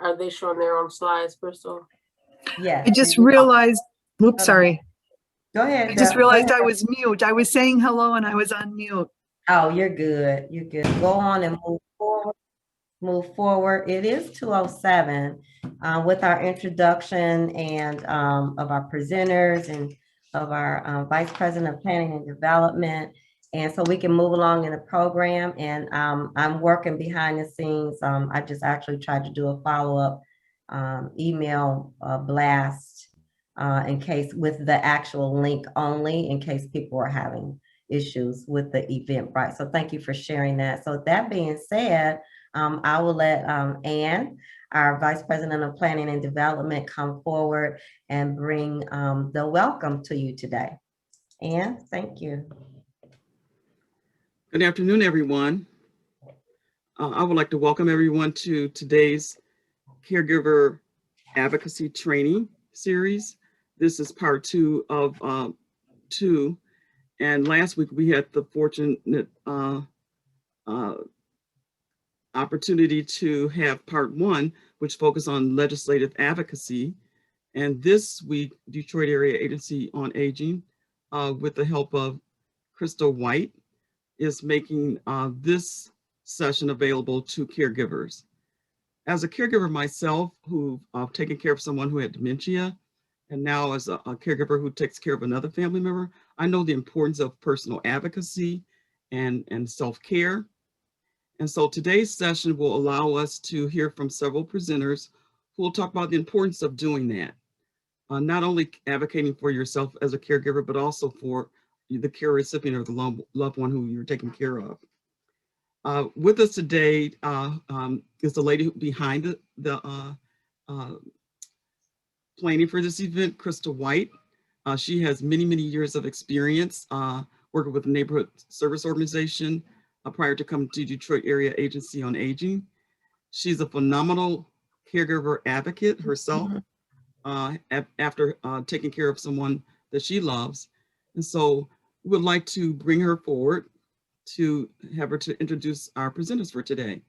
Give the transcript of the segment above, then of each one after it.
are they showing their own slides, Crystal? Yes. I just realized, oops, sorry. Go ahead. I just realized I was mute. I was saying hello and I was on mute. Oh, you're good. You're good. Go on and move forward. Move forward. It is 2:07 with our introduction and of our presenters and of our Vice President of Planning and Development. And so we can move along in the program. And I'm working behind the scenes. I just actually tried to do a follow-up email blast in case with the actual link only, in case people are having issues with the Eventbrite. So thank you for sharing that. So that being said, I will let Ann, our Vice President of Planning and Development, come forward and bring the welcome to you today. Ann, thank you. Good afternoon, everyone. I would like to welcome everyone to today's Caregiver Advocacy Training Series. This is part 2 of 2. And last week we had the fortunate opportunity to have part 1, which focused on legislative advocacy. And this week, Detroit Area Agency on Aging, with the help of Crystal White, is making this session available to caregivers. As a caregiver myself, who've taken care of someone who had dementia, and now as a caregiver who takes care of another family member, I know the importance of personal advocacy and self-care. And so today's session will allow us to hear from several presenters who will talk about the importance of doing that. Not only advocating for yourself as a caregiver, but also for the care recipient or the loved one who you're taking care of. With us today is the lady behind the planning for this event, Crystal White. She has many, many years of experience working with the Neighborhood Service Organization prior to coming to Detroit Area Agency on Aging. She's a phenomenal caregiver advocate herself after taking care of someone that she loves. And so we would like to bring her forward to have her to introduce our presenters for today.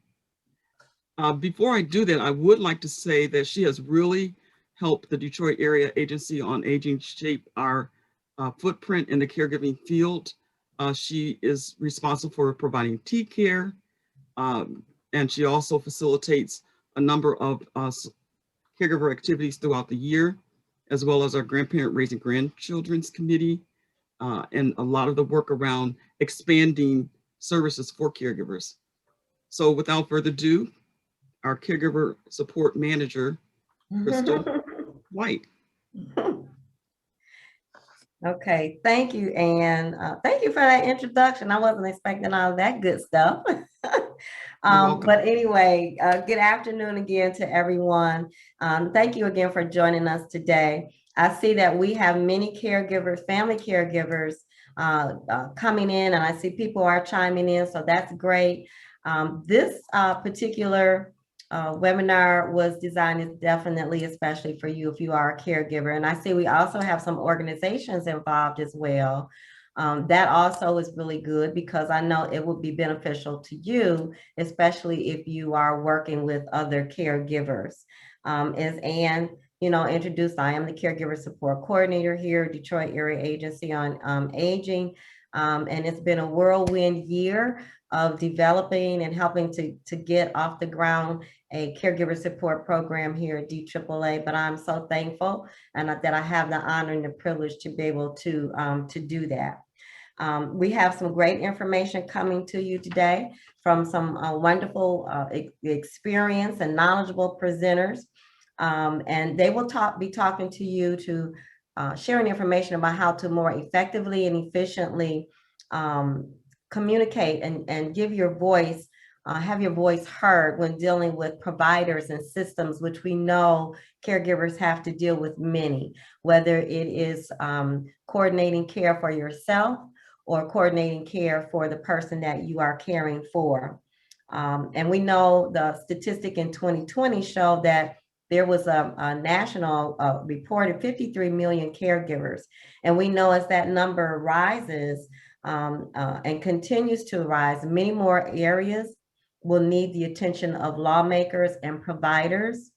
Before I do that, I would like to say that she has really helped the Detroit Area Agency on Aging shape our footprint in the caregiving field. She is responsible for providing T-care, and she also facilitates a number of caregiver activities throughout the year, as well as our Grandparent Raising Grandchildren's Committee, and a lot of the work around expanding services for caregivers. So without further ado, our Caregiver Support Manager, Crystal White. Okay, thank you, Ann. Thank you for that introduction. I wasn't expecting all of that good stuff. But anyway, good afternoon again to everyone. Thank you again for joining us today. I see that we have many caregivers, family caregivers coming in, and I see people are chiming in, so that's great. This particular webinar was designed definitely especially for you if you are a caregiver. And I see we also have some organizations involved as well. That also is really good because I know it would be beneficial to you, especially if you are working with other caregivers. As Ann, introduced, I am the Caregiver Support Coordinator here, Detroit Area Agency on Aging. And it's been a whirlwind year of developing and helping to get off the ground a caregiver support program here at DAAA, but I'm so thankful and that I have the honor and the privilege to be able to do that. We have some great information coming to you today from some wonderful experienced and knowledgeable presenters, and they will be talking to you to sharing information about how to more effectively and efficiently communicate and give your voice, have your voice heard when dealing with providers and systems, which we know caregivers have to deal with many, whether it is coordinating care for yourself or coordinating care for the person that you are caring for. And we know the statistic in 2020 showed that there was a national reported 53 million caregivers. And we know as that number rises and continues to rise, many more areas will need the attention of lawmakers and providers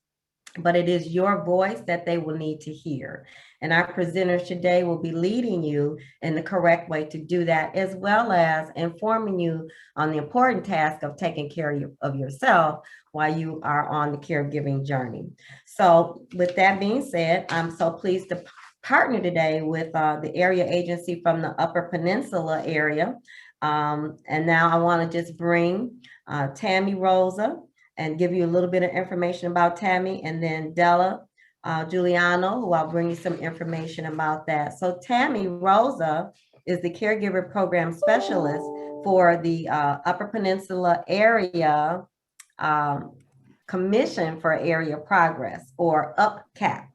but it is your voice that they will need to hear. And our presenters today will be leading you in the correct way to do that, as well as informing you on the important task of taking care of yourself while you are on the caregiving journey. So with that being said, I'm so pleased to partner today with the area agency from the Upper Peninsula area. And now I want to just bring Tammy Rosa and give you a little bit of information about Tammy, and then Della Giuliano, who I'll bring you some information about that. So Tammy Rosa is the caregiver program specialist for the Upper Peninsula area Commission for Area Progress, or UPCAP.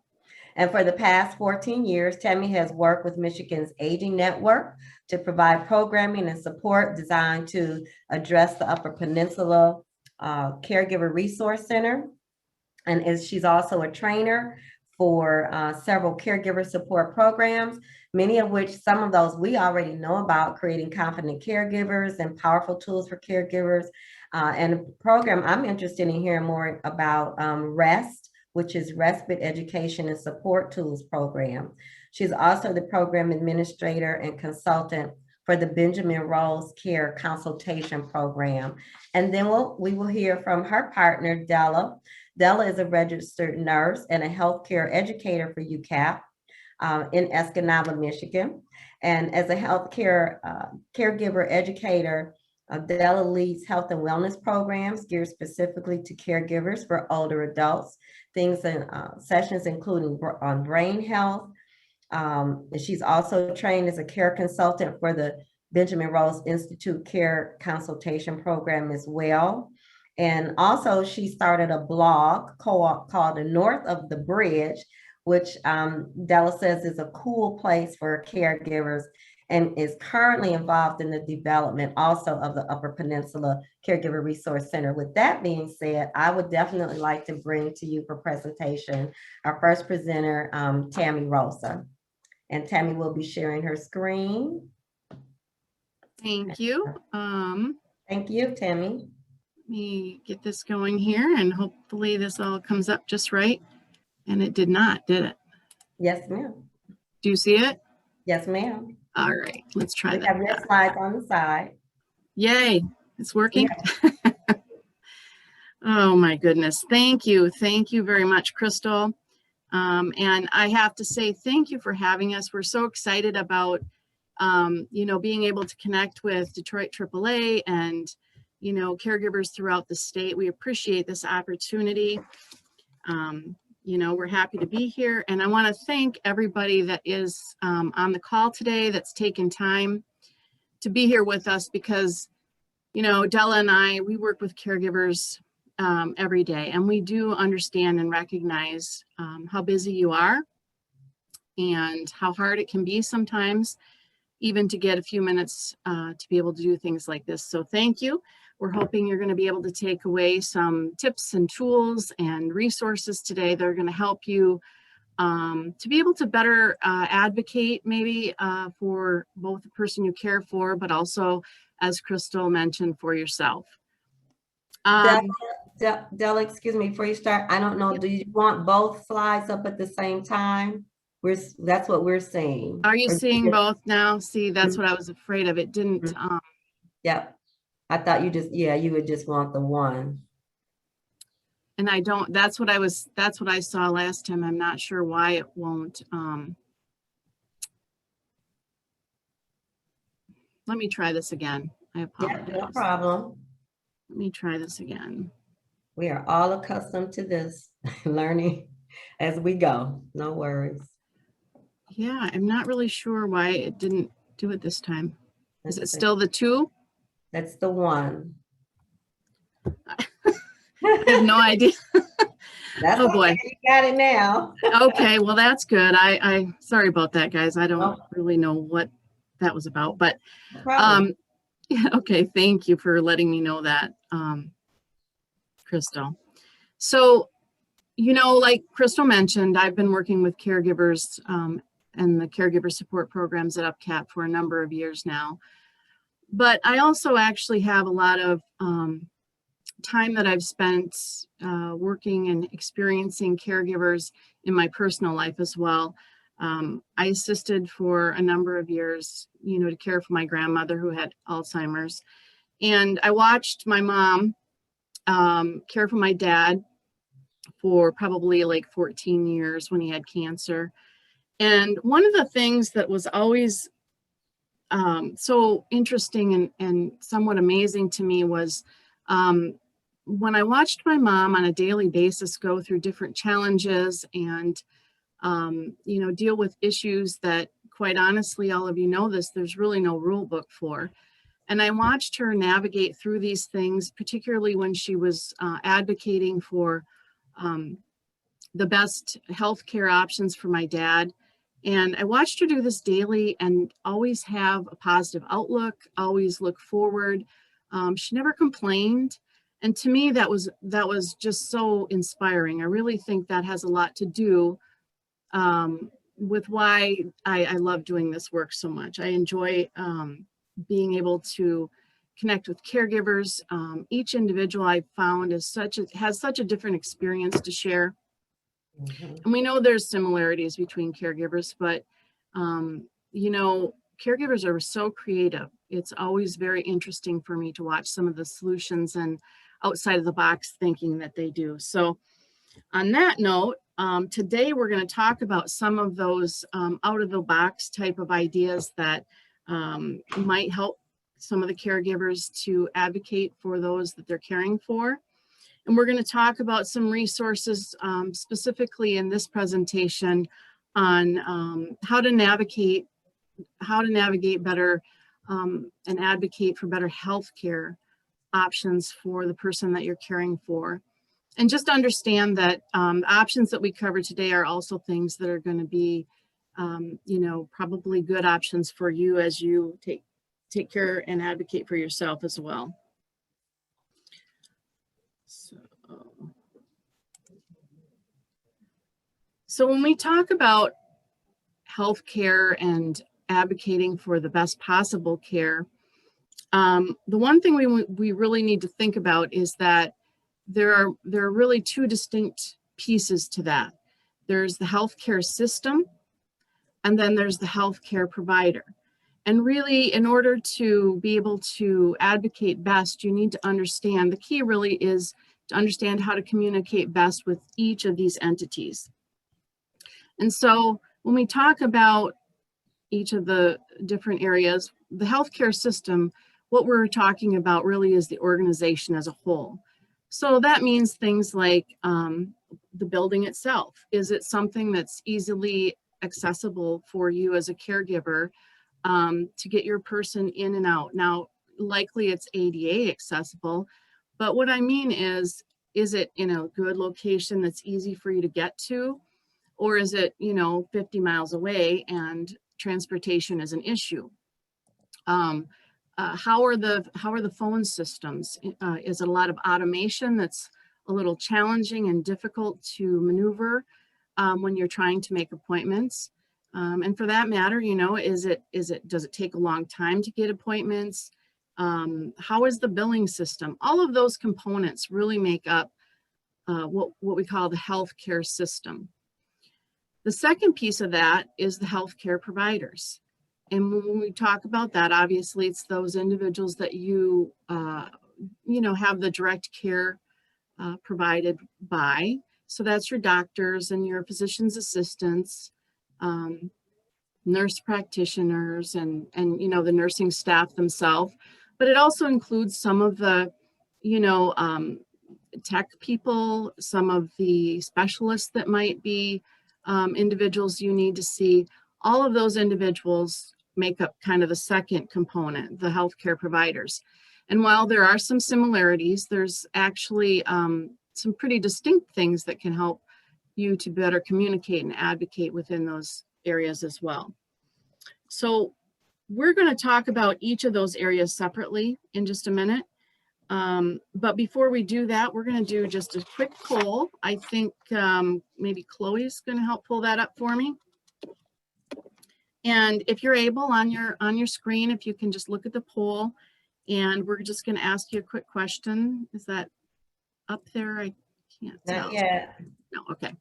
And for the past 14 years, Tammy has worked with Michigan's Aging Network to provide programming and support designed to address the Upper Peninsula Caregiver Resource Center. And she's also a trainer for several caregiver support programs, many of which, some of those we already know about, creating confident caregivers and powerful tools for caregivers. And a program I'm interested in hearing more about, REST, which is Respite Education and Support Tools Program. She's also the program administrator and consultant for the Benjamin Rose Care Consultation Program. And then we will hear from her partner, Della. Della is a registered nurse and a healthcare educator for UCAP in Escanaba, Michigan. And as a healthcare caregiver educator, Della leads health and wellness programs geared specifically to caregivers for older adults. Things and sessions including on brain health. She's also trained as a care consultant for the Benjamin Rose Institute Care Consultation Program as well. And also she started a blog called The North of the Bridge, which Della says is a cool place for caregivers, and is currently involved in the development also of the Upper Peninsula Caregiver Resource Center. With that being said, I would definitely like to bring to you for presentation our first presenter, Tammy Rosa. And Tammy will be sharing her screen. Thank you. Thank you, Tammy. Let me get this going here, and hopefully this all comes up just right. And it did not, did it? Yes, ma'am. Do you see it? Yes, ma'am. All right, let's try We have your that. slides on the side. Yay, it's working. Yeah. Oh my goodness. Thank you. Thank you very much, Crystal. And I have to say thank you for having us. We're so excited about, being able to connect with Detroit AAA and, caregivers throughout the state. We appreciate this opportunity. We're happy to be here. And I want to thank everybody that is on the call today that's taken time to be here with us, because, Della and I, we work with caregivers every day, and we do understand and recognize how busy you are and how hard it can be sometimes, even to get a few minutes to be able to do things like this. So thank you. We're hoping you're going to be able to take away some tips and tools and resources today that are going to help you to be able to better advocate maybe for both the person you care for, but also, as Crystal mentioned, for yourself. Della, excuse me, before you start, I don't know, Yep. do you want both slides up at the same time? That's what we're seeing. Are you seeing both now? See, that's Mhm. what I was afraid of. It didn't. Yep. I thought you would just want the one. And I don't, that's what I saw last time. I'm not sure why it won't. Let me try this again. I apologize. Yeah, no problem. Let me try this again. We are all accustomed to this, learning as we go. No worries. Yeah, I'm not really sure why it didn't do it this time. Is it That's still the 2? That's the one. I have no idea. That's Oh boy. okay. You got it now. Okay, well, that's good. I sorry about that, guys. I don't Oh. really know what that was about, but No problem. yeah, okay, thank you for letting me know that, Crystal. So, like Crystal mentioned, I've been working with caregivers and the caregiver support programs at UPCAP for a number of years now. But I also actually have a lot of time that I've spent working and experiencing caregivers in my personal life as well. I assisted for a number of years, to care for my grandmother who had Alzheimer's. And I watched my mom care for my dad for probably like 14 years when he had cancer. And one of the things that was always so interesting and somewhat amazing to me was when I watched my mom on a daily basis go through different challenges and, deal with issues that, quite honestly, all of you know this, there's really no rule book for. And I watched her navigate through these things, particularly when she was advocating for the best healthcare options for my dad. And I watched her do this daily and always have a positive outlook, always look forward. She never complained. And to me, that was just so inspiring. I really think that has a lot to do with why I love doing this work so much. I enjoy being able to connect with caregivers. Each individual I've found has such a different experience to share. And we know there's similarities between caregivers, but caregivers are so creative. It's always very interesting for me to watch some of the solutions and outside of the box thinking that they do. So on that note, today we're going to talk about some of those out of the box type of ideas that might help some of the caregivers to advocate for those that they're caring for. And we're going to talk about some resources specifically in this presentation on how to navigate better and advocate for better healthcare options for the person that you're caring for. And just understand that the options that we cover today are also things that are going to be, probably good options for you as you take care and advocate for yourself as well. So when we talk about healthcare and advocating for the best possible care, the one thing we really need to think about is that there are really two distinct pieces to that. There's the healthcare system, and then there's the healthcare provider. And really, in order to be able to advocate best, you need to understand, the key really is to understand how to communicate best with each of these entities. And so when we talk about each of the different areas, the healthcare system, what we're talking about really is the organization as a whole. So that means things like the building itself. Is it something that's easily accessible for you as a caregiver to get your person in and out? Now, likely it's ADA accessible, but what I mean is it in a good location that's easy for you to get to? Or is it, 50 miles away and transportation is an issue? How are the phone systems? Is it a lot of automation that's a little challenging and difficult to maneuver when you're trying to make appointments? And for that matter, does it take a long time to get appointments? How is the billing system? All of those components really make up what we call the healthcare system. The second piece of that is the healthcare providers. And when we talk about that, obviously it's those individuals that you have the direct care provided by. So that's your doctors and your physician's assistants, nurse practitioners, and the nursing staff themselves. But it also includes some of the, tech people, some of the specialists that might be individuals you need to see. All of those individuals make up kind of the second component, the healthcare providers. And while there are some similarities, there's actually some pretty distinct things that can help you to better communicate and advocate within those areas as well. So we're going to talk about each of those areas separately in just a minute. But before we do that, we're going to do just a quick poll. I think maybe Chloe's going to help pull that up for me. And if you're able, on your screen, if you can just look at the poll, and we're just going to ask you a quick question. Is that up there? I can't tell. Not yet. No, okay.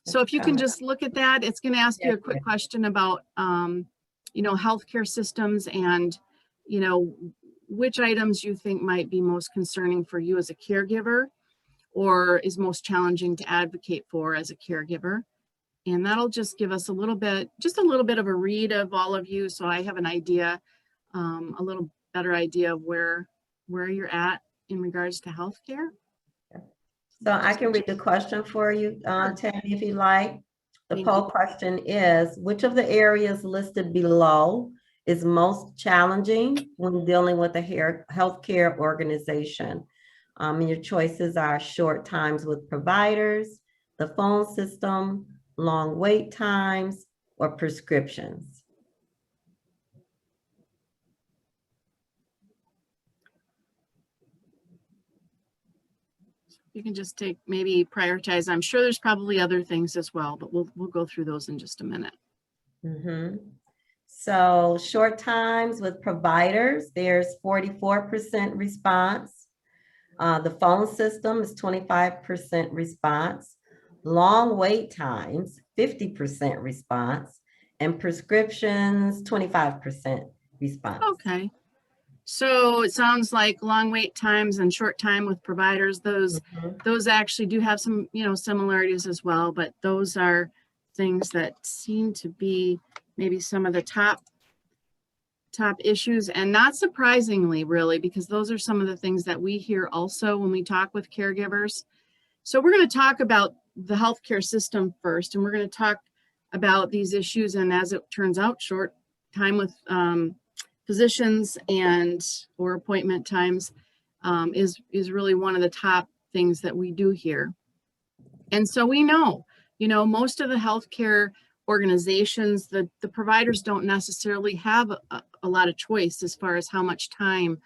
So if you can just look at that, it's going to ask you a quick question about, you know, healthcare systems and, you know, which items you think might be most concerning for you as a caregiver or is most challenging to advocate for as a caregiver. And that'll just give us a little bit, just a little bit of a read of all of you. So I have an idea, a little better idea of where you're at in regards to healthcare. So I can read the question for you, Tammy, if you like. The Thank poll question is, which of the areas listed below is most challenging when dealing with a healthcare organization? Your choices are short times with providers, the phone system, long wait times, or prescriptions. You can just take, maybe prioritize. I'm sure there's probably other things as well, but we'll go through those in just a minute. So short times with providers, there's 44% response. The phone system is 25% response. Long wait times, 50% response. And prescriptions, 25% response. Okay. So it sounds like long wait times and short time with providers, those actually do have some, you know, similarities as well, but those are things that seem to be maybe some of the top issues, and not surprisingly, really, because those are some of the things that we hear also when we talk with caregivers. So we're going to talk about the healthcare system first, and we're going to talk about these issues, and as it turns out, short time with physicians and or appointment times is really one of the top things that we do here. And so we know, you know, most of the healthcare organizations, the providers don't necessarily have a lot of choice as far as how much time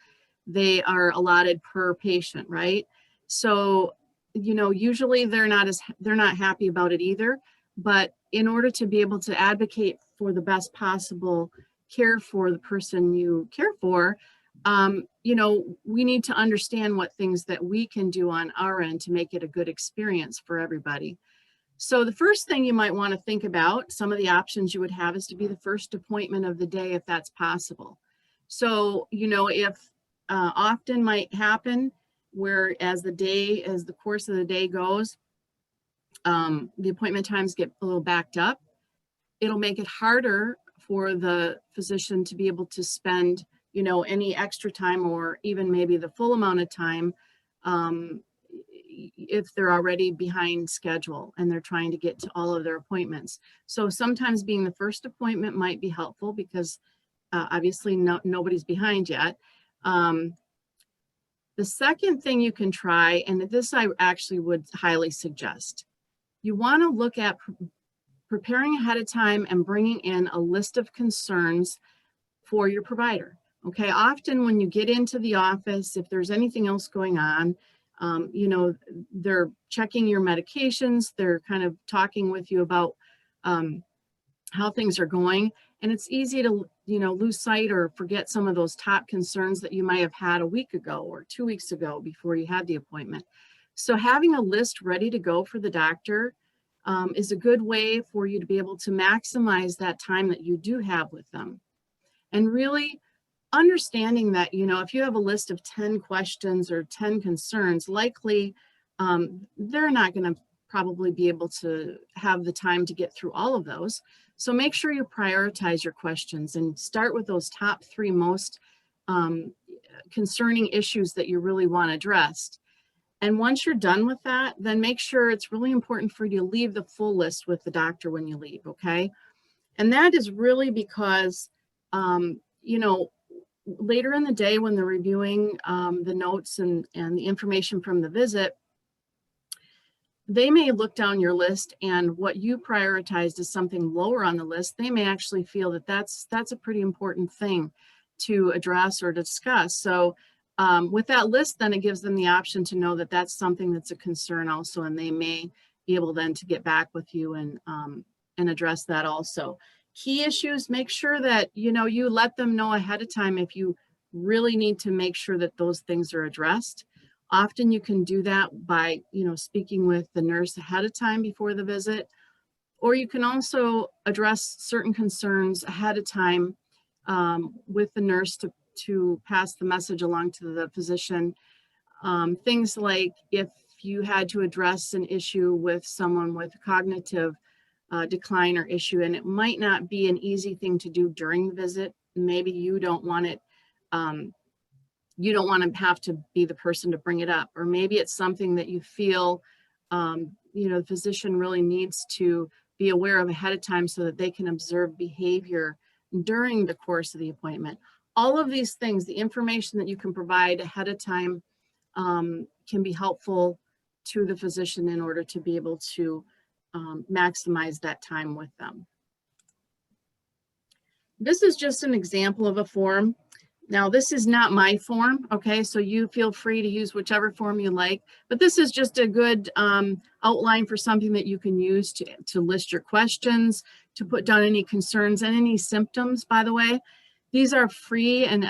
they are allotted per patient, right? So, you know, usually they're not happy about it either. But in order to be able to advocate for the best possible care for the person you care for, you know, we need to understand what things that we can do on our end to make it a good experience for everybody. So the first thing you might want to think about, some of the options you would have, is to be the first appointment of the day if that's possible. So, you know, if often might happen where as the course of the day goes, the appointment times get a little backed up. It'll make it harder for the physician to be able to spend, you know, any extra time or even maybe the full amount of time if they're already behind schedule and they're trying to get to all of their appointments. So sometimes being the first appointment might be helpful because obviously nobody's behind yet. The second thing you can try, and this I actually would highly suggest, you want to look at preparing ahead of time and bringing in a list of concerns for your provider. Okay, often when you get into the office, if there's anything else going on, you know, they're checking your medications, they're kind of talking with you about how things are going. And it's easy to, you know, lose sight or forget some of those top concerns that you might have had a week ago or 2 weeks ago before you had the appointment. So having a list ready to go for the doctor is a good way for you to be able to maximize that time that you do have with them. And really understanding that, you know, if you have a list of 10 questions or 10 concerns, likely they're not going to probably be able to have the time to get through all of those. So make sure you prioritize your questions and start with those top 3 most concerning issues that you really want addressed. And once you're done with that, then make sure it's really important for you to leave the full list with the doctor when you leave, okay? And that is really because, you know, later in the day when they're reviewing the notes and the information from the visit, they may look down your list and what you prioritized as something lower on the list, they may actually feel that that's a pretty important thing to address or discuss. So with that list, then it gives them the option to know that that's something that's a concern also, and they may be able then to get back with you and address that also. Key issues, make sure that, you know, you let them know ahead of time if you really need to make sure that those things are addressed. Often you can do that by, speaking with the nurse ahead of time before the visit, or you can also address certain concerns ahead of time with the nurse to pass the message along to the physician. Things like if you had to address an issue with someone with cognitive decline or issue, and it might not be an easy thing to do during the visit. Maybe you don't want it, you don't want to have to be the person to bring it up, or maybe it's something that you feel, the physician really needs to be aware of ahead of time so that they can observe behavior during the course of the appointment. All of these things, the information that you can provide ahead of time can be helpful to the physician in order to be able to maximize that time with them. This is just an example of a form. Now, this is not my form, okay? So you feel free to use whichever form you like, but this is just a good outline for something that you can use to list your questions, to put down any concerns and any symptoms, by the way. These are free, and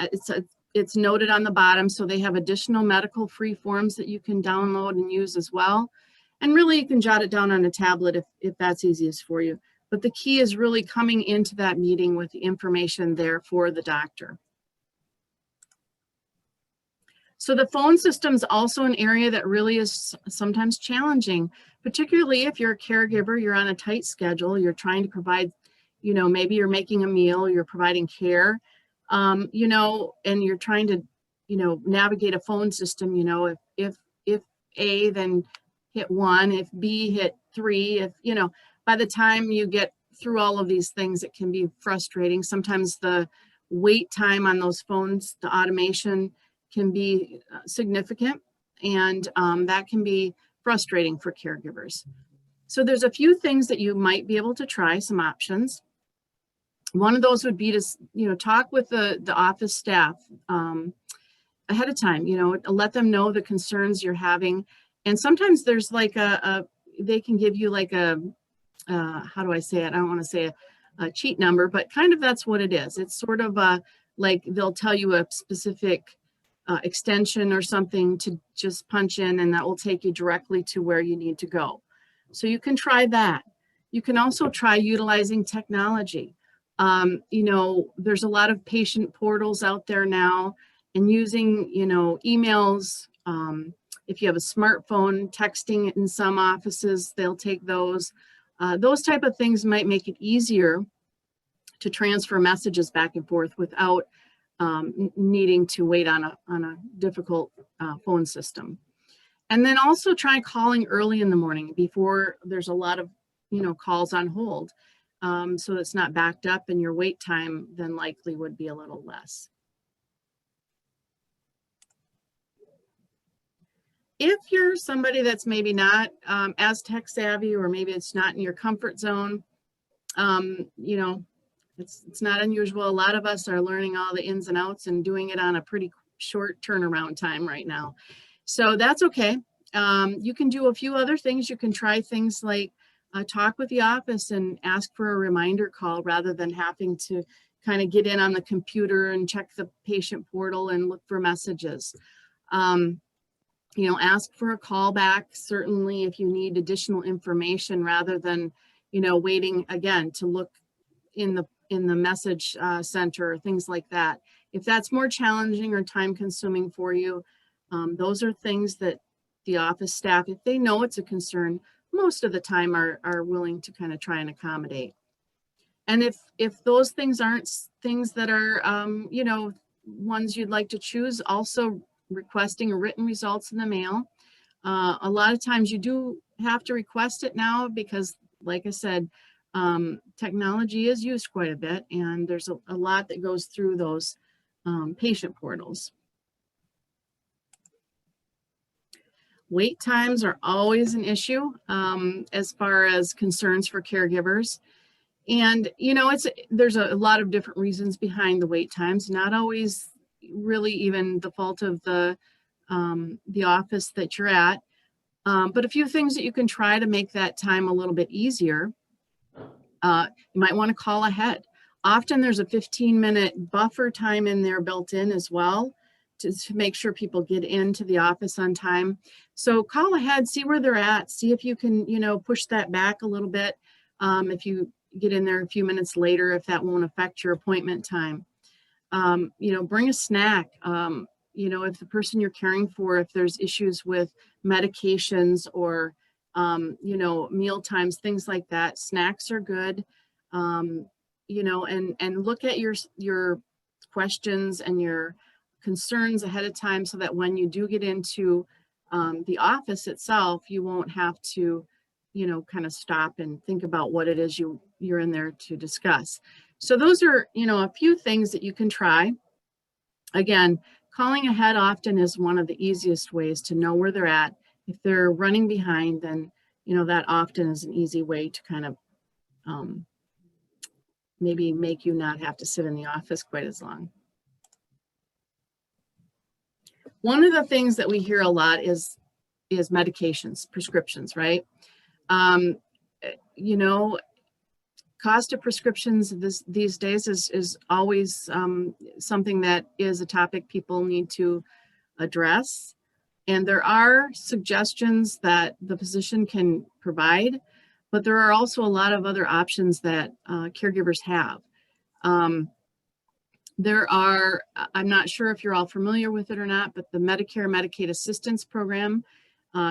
it's noted on the bottom, so they have additional medical free forms that you can download and use as well. And really, you can jot it down on a tablet if that's easiest for you. But the key is really coming into that meeting with the information there for the doctor. So the phone system is also an area that really is sometimes challenging, particularly if you're a caregiver, you're on a tight schedule, you're trying to provide, maybe you're making a meal, you're providing care, and you're trying to, navigate a phone system, if A, then hit 1, if B, hit 3, if, by the time you get through all of these things, it can be frustrating. Sometimes the wait time on those phones, the automation can be significant, and that can be frustrating for caregivers. So there's a few things that you might be able to try, some options. One of those would be to, talk with the office staff ahead of time, let them know the concerns you're having. And sometimes there's like they can give you like a, how do I say it? I don't want to say a cheat number, but kind of that's what it is. It's sort of like they'll tell you a specific extension or something to just punch in, and that will take you directly to where you need to go. So you can try that. You can also try utilizing technology. There's a lot of patient portals out there now, and using, emails. If you have a smartphone, texting in some offices, they'll take those. Those type of things might make it easier to transfer messages back and forth without needing to wait on a difficult phone system. And then also try calling early in the morning before there's a lot of calls on hold, so it's not backed up, and your wait time then likely would be a little less. If you're somebody that's maybe not as tech savvy, or maybe it's not in your comfort zone, it's not unusual. A lot of us are learning all the ins and outs and doing it on a pretty short turnaround time right now. So that's okay. You can do a few other things. You can try things like talk with the office and ask for a reminder call rather than having to kind of get in on the computer and check the patient portal and look for messages. Ask for a call back, certainly if you need additional information, rather than, waiting again to look in the message center or things like that. If that's more challenging or time consuming for you, those are things that the office staff, if they know it's a concern, most of the time are willing to kind of try and accommodate. And if those things aren't things that are, ones you'd like to choose, also requesting written results in the mail. A lot of times you do have to request it now because, like I said, technology is used quite a bit, and there's a lot that goes through those patient portals. Wait times are always an issue as far as concerns for caregivers. And, there's a lot of different reasons behind the wait times, not always really even the fault of the office that you're at. But a few things that you can try to make that time a little bit easier. You might want to call ahead. Often there's a 15-minute buffer time in there built in as well. to make sure people get into the office on time. So call ahead, see where they're at, see if you can, you know, push that back a little bit. If you get in there a few minutes later, if that won't affect your appointment time. You know, bring a snack. You know, if the person you're caring for, if there's issues with medications or, you know, meal times, things like that, snacks are good. You know, and look at your questions and your concerns ahead of time so that when you do get into the office itself, you won't have to, you know, kind of stop and think about what it is you're in there to discuss. So those are, you know, a few things that you can try. Again, calling ahead often is one of the easiest ways to know where they're at. If they're running behind, then, you know, that often is an easy way to kind of maybe make you not have to sit in the office quite as long. One of the things that we hear a lot is medications, prescriptions, right? You know, cost of prescriptions these days is always something that is a topic people need to address. And there are suggestions that the physician can provide, but there are also a lot of other options that caregivers have. There are, I'm not sure if you're all familiar with it or not, but the Medicare Medicaid Assistance Program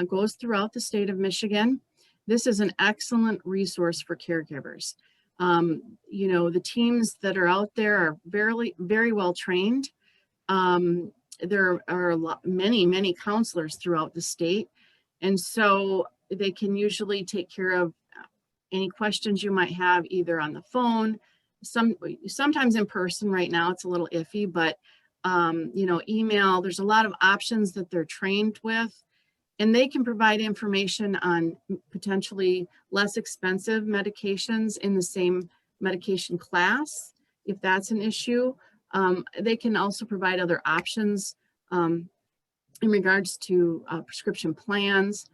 goes throughout the state of Michigan. This is an excellent resource for caregivers. You know, the teams that are out there are very well trained. There are many counselors throughout the state. And so they can usually take care of any questions you might have either on the phone, sometimes in person. Right now it's a little iffy, but you know, email, there's a lot of options that they're trained with, and they can provide information on potentially less expensive medications in the same medication class, if that's an issue. They can also provide other options in regards to prescription plans.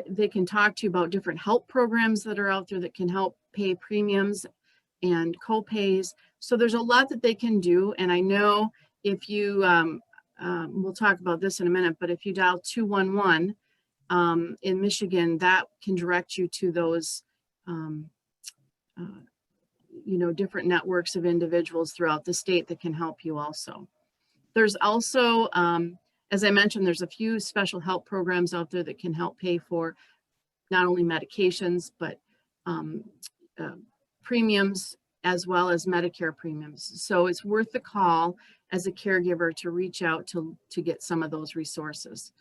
They can talk to you about different help programs that are out there that can help pay premiums and co-pays. So there's a lot that they can do. And I know if you, we'll talk about this in a minute, but if you dial 211 in Michigan, that can direct you to those, you know, different networks of individuals throughout the state that can help you also. There's also, as I mentioned, there's a few special help programs out there that can help pay for not only medications, but premiums as well as Medicare premiums. So it's worth the call as a caregiver to reach out to get some of those resources.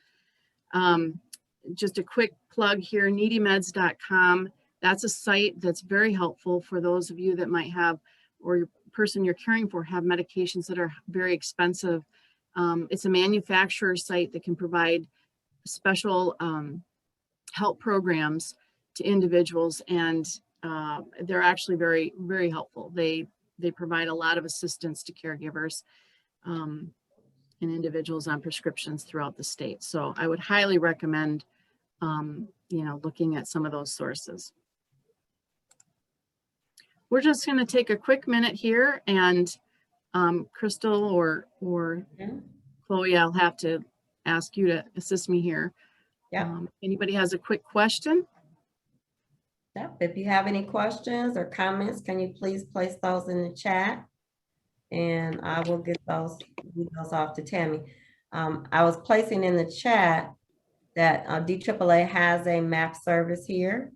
Just a quick plug here, needymeds.com. That's a site that's very helpful for those of you that might have, or your person you're caring for have medications that are very expensive. It's a manufacturer site that can provide special help programs to individuals, and they're actually very helpful. They provide a lot of assistance to caregivers and individuals on prescriptions throughout the state. So I would highly recommend you know, looking at some of those sources. We're just going to take a quick minute here, and Crystal or Chloe, I'll have to ask you to assist me here. Yeah. Anybody has a quick question? Yep. If you have any questions or comments, can you please place those in the chat? And I will get those details off to Tammy. I was placing in the chat that DAAA has a MAP service here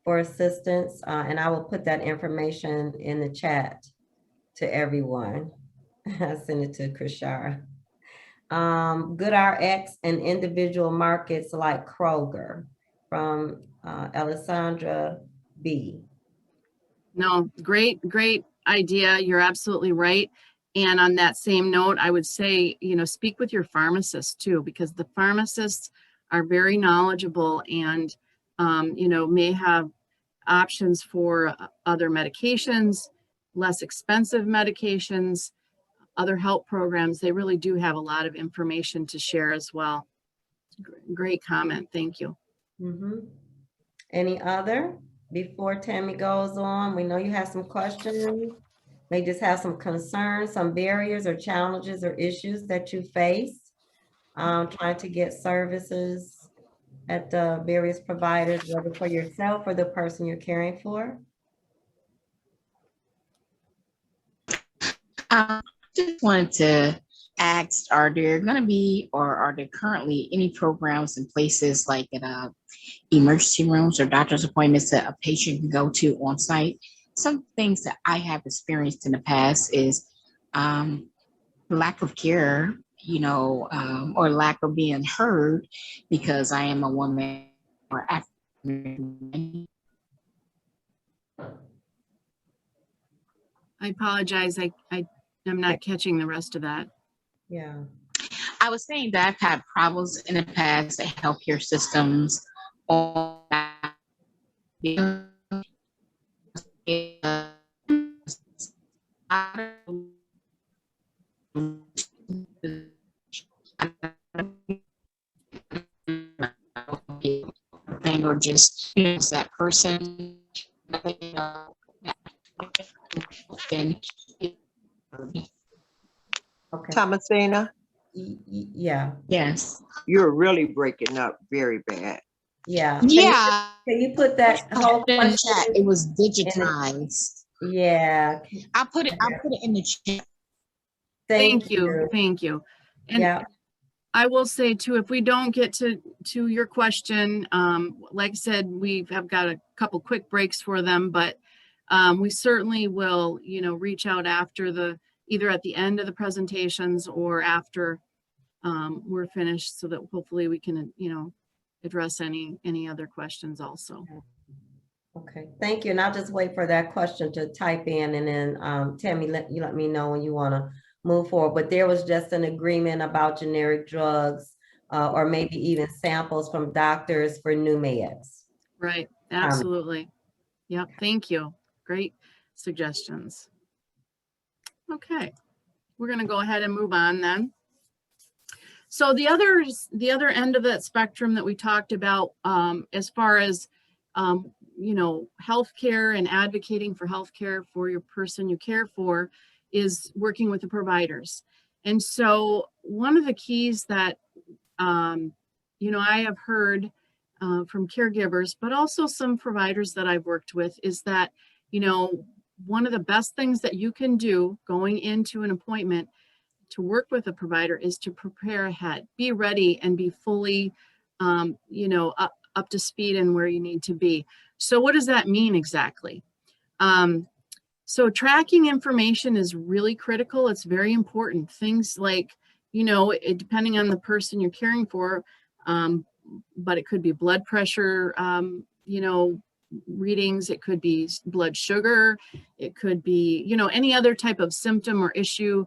for assistance, and I will put that information in the chat to everyone. I send it to Krishara. GoodRx and individual markets like Kroger from Alessandra B. No, great idea. You're absolutely right. And on that same note, I would say, you know, speak with your pharmacist too, because the pharmacists are very knowledgeable and, you know, may have options for other medications, less expensive medications, other help programs. They really do have a lot of information to share as well. Great comment. Thank you. Mm-hmm. Any other? Before Tammy goes on, we know you have some questions. may just have some concerns, some barriers or challenges or issues that you face trying to get services at the various providers, whether for yourself or the person you're caring for? Just wanted to ask, are there going to be, or are there currently any programs in places like at emergency rooms or doctor's appointments that a patient can go to on site? Some things that I have experienced in the past is lack of care, or lack of being heard because I am a woman or African. I apologize. I am not catching the rest of that. Yeah. I was saying that I've had problems in the past at healthcare systems on thing, or just that person. Okay. Thomasina, Yeah. Yes. you're really breaking up very bad. Yeah. Yeah. Can you put that whole In the question chat, it was in the- digitized. Yeah. I put it in the chat. Thank you. Thank you. And Yeah. I will say too, if we don't get to your question, like I said, we have got a couple quick breaks for them, but we certainly will, reach out after either at the end of the presentations or after we're finished, so that hopefully we can, address any other questions also. Okay, thank you. And I'll just wait for that question to type in, and then Tammy, let me know when you want to move forward. But there was just an agreement about generic drugs or maybe even samples from doctors for new meds. Right, absolutely. Yep, thank you. Great suggestions. Okay, we're going to go ahead and move on then. So the other end of that spectrum that we talked about, as far as healthcare and advocating for healthcare for your person you care for, is working with the providers. And so one of the keys that I have heard from caregivers, but also some providers that I've worked with, is that one of the best things that you can do going into an appointment to work with a provider is to prepare ahead, be ready, and be fully, up to speed and where you need to be. So what does that mean exactly? So tracking information is really critical. It's very important. Things like, depending on the person you're caring for, but it could be blood pressure, readings, it could be blood sugar, it could be, any other type of symptom or issue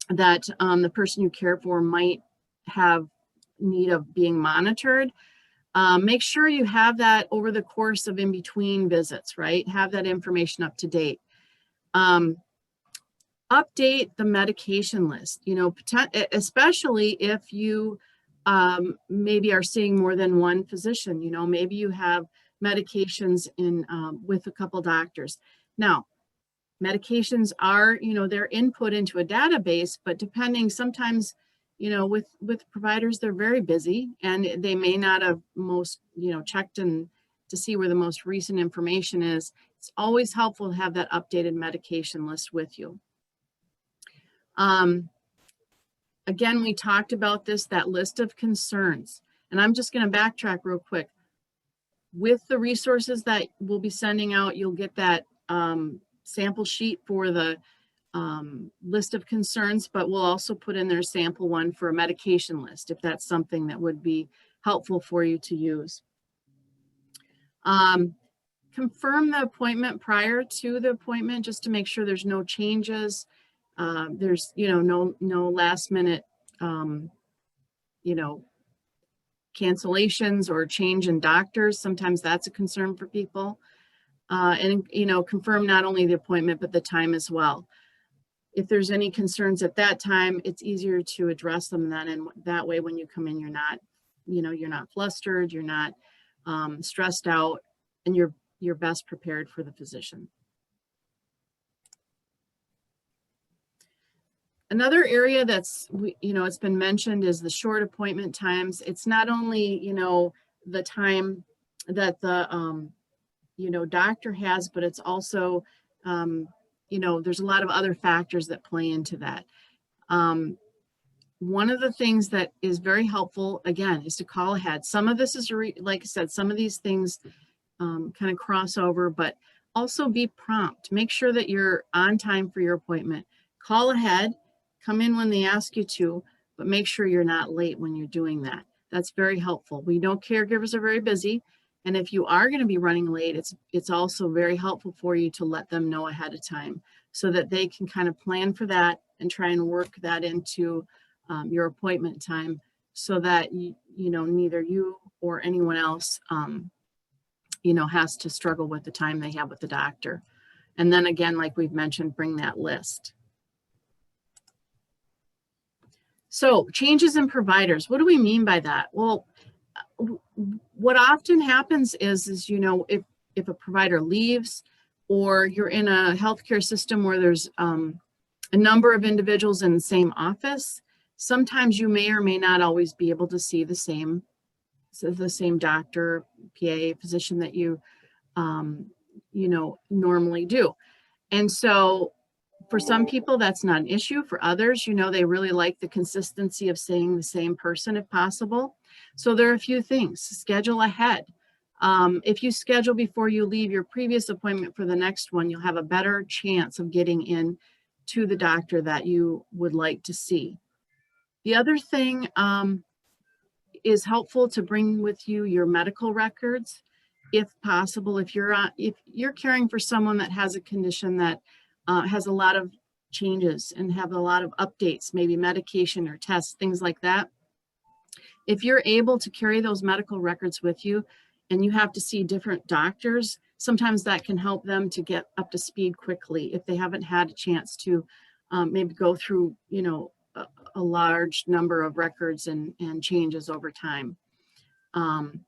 that the person you care for might have need of being monitored. Make sure you have that over the course of in between visits, right? Have that information up to date. Update the medication list, especially if you maybe are seeing more than one physician. Maybe you have medications in with a couple doctors. Now, medications are, they're input into a database, but depending, sometimes, with providers, they're very busy and they may not have checked in to see where the most recent information is. It's always helpful to have that updated medication list with you. Again, we talked about that list of concerns, and I'm just going to backtrack real quick. With the resources that we'll be sending out, you'll get that sample sheet for the list of concerns, but we'll also put in there sample one for a medication list, if that's something that would be helpful for you to use. Confirm the appointment prior to the appointment, just to make sure there's no changes. There's, no last minute, cancellations or change in doctors. Sometimes that's a concern for people. And confirm not only the appointment, but the time as well. If there's any concerns at that time, it's easier to address them then. And that way, when you come in, you're not flustered, you're not stressed out, and you're best prepared for the physician. Another area that's, it's been mentioned is the short appointment times. It's not only, the time that the, doctor has, but it's also, there's a lot of other factors that play into that. One of the things that is very helpful, again, is to call ahead. Some of this is, like I said, some of these things kind of cross over, but also be prompt. Make sure that you're on time for your appointment. Call ahead, come in when they ask you to, but make sure you're not late when you're doing that. That's very helpful. We know caregivers are very busy, and if you are going to be running late, it's also very helpful for you to let them know ahead of time so that they can kind of plan for that and try and work that into your appointment time so that neither you or anyone else has to struggle with the time they have with the doctor. And then again, like we've mentioned, bring that list. So changes in providers, what do we mean by that? Well, what often happens is if a provider leaves or you're in a healthcare system where there's a number of individuals in the same office, sometimes you may or may not always be able to see the same doctor, PA, physician that you normally do. And so for some people, that's not an issue. For others, they really like the consistency of seeing the same person if possible. So there are a few things. Schedule ahead. If you schedule before you leave your previous appointment for the next one, you'll have a better chance of getting in to the doctor that you would like to see. The other thing is helpful to bring with you your medical records, if possible. If you're caring for someone that has a condition that has a lot of changes and have a lot of updates, maybe medication or tests, things like that. If you're able to carry those medical records with you and you have to see different doctors, sometimes that can help them to get up to speed quickly if they haven't had a chance to maybe go through, a large number of records and changes over time. And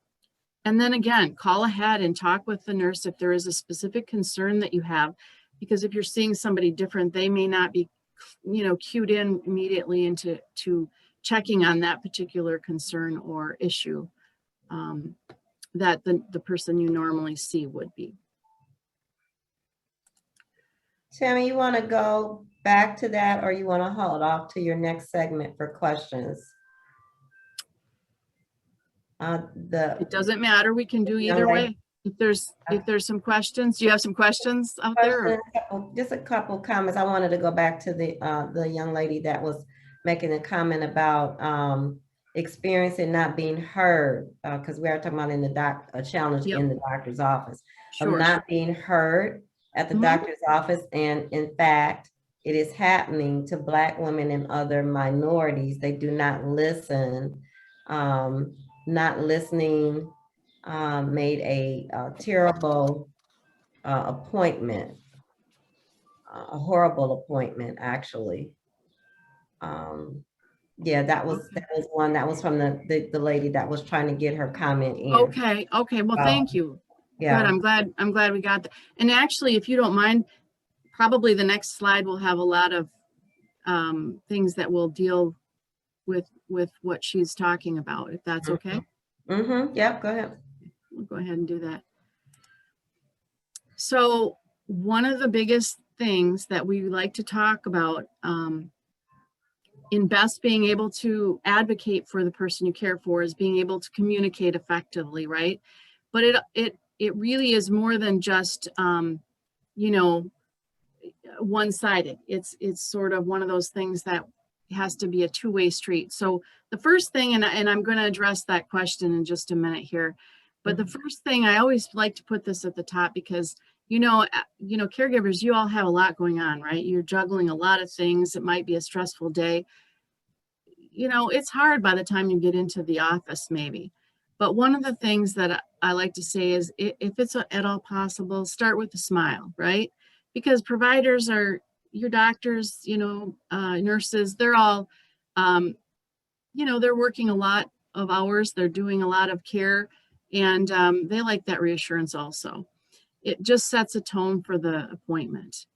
then again, call ahead and talk with the nurse if there is a specific concern that you have, because if you're seeing somebody different, they may not be, cued in immediately into checking on that particular concern or issue that the person you normally see would be. Tammy, you want to go back to that, or you want to hold off to your next segment for questions? It doesn't matter. We can do either way. If there's some questions, do you have some questions out there? Just a couple comments. I wanted to go back to the young lady that was making a comment about experiencing not being heard, because we are talking about a challenge in the doctor's office, of not being heard at the doctor's office. And in fact, it is happening to Black women and other minorities. They do not listen. Not listening made a terrible appointment, a horrible appointment, actually. Yeah, that was one that was from the lady that was trying to get her comment in. Okay. Well, thank you. Yeah, good. I'm glad we got that. And actually, if you don't mind, probably the next slide will have a lot of things that will deal with what she's talking about, if that's okay. Yep, go ahead. We'll go ahead and do that. So one of the biggest things that we like to talk about in best being able to advocate for the person you care for is being able to communicate effectively, right? But it really is more than just one-sided. It's sort of one of those things that has to be a two-way street. So the first thing, and I'm going to address that question in just a minute here, but the first thing, I always like to put this at the top because caregivers, you all have a lot going on, right? You're juggling a lot of things. It might be a stressful day. It's hard by the time you get into the office, maybe. But one of the things that I like to say is, if it's at all possible, start with a smile, right? Because providers are your doctors, nurses, they're all, they're working a lot of hours. They're doing a lot of care, and they like that reassurance also. It just sets a tone for the appointment.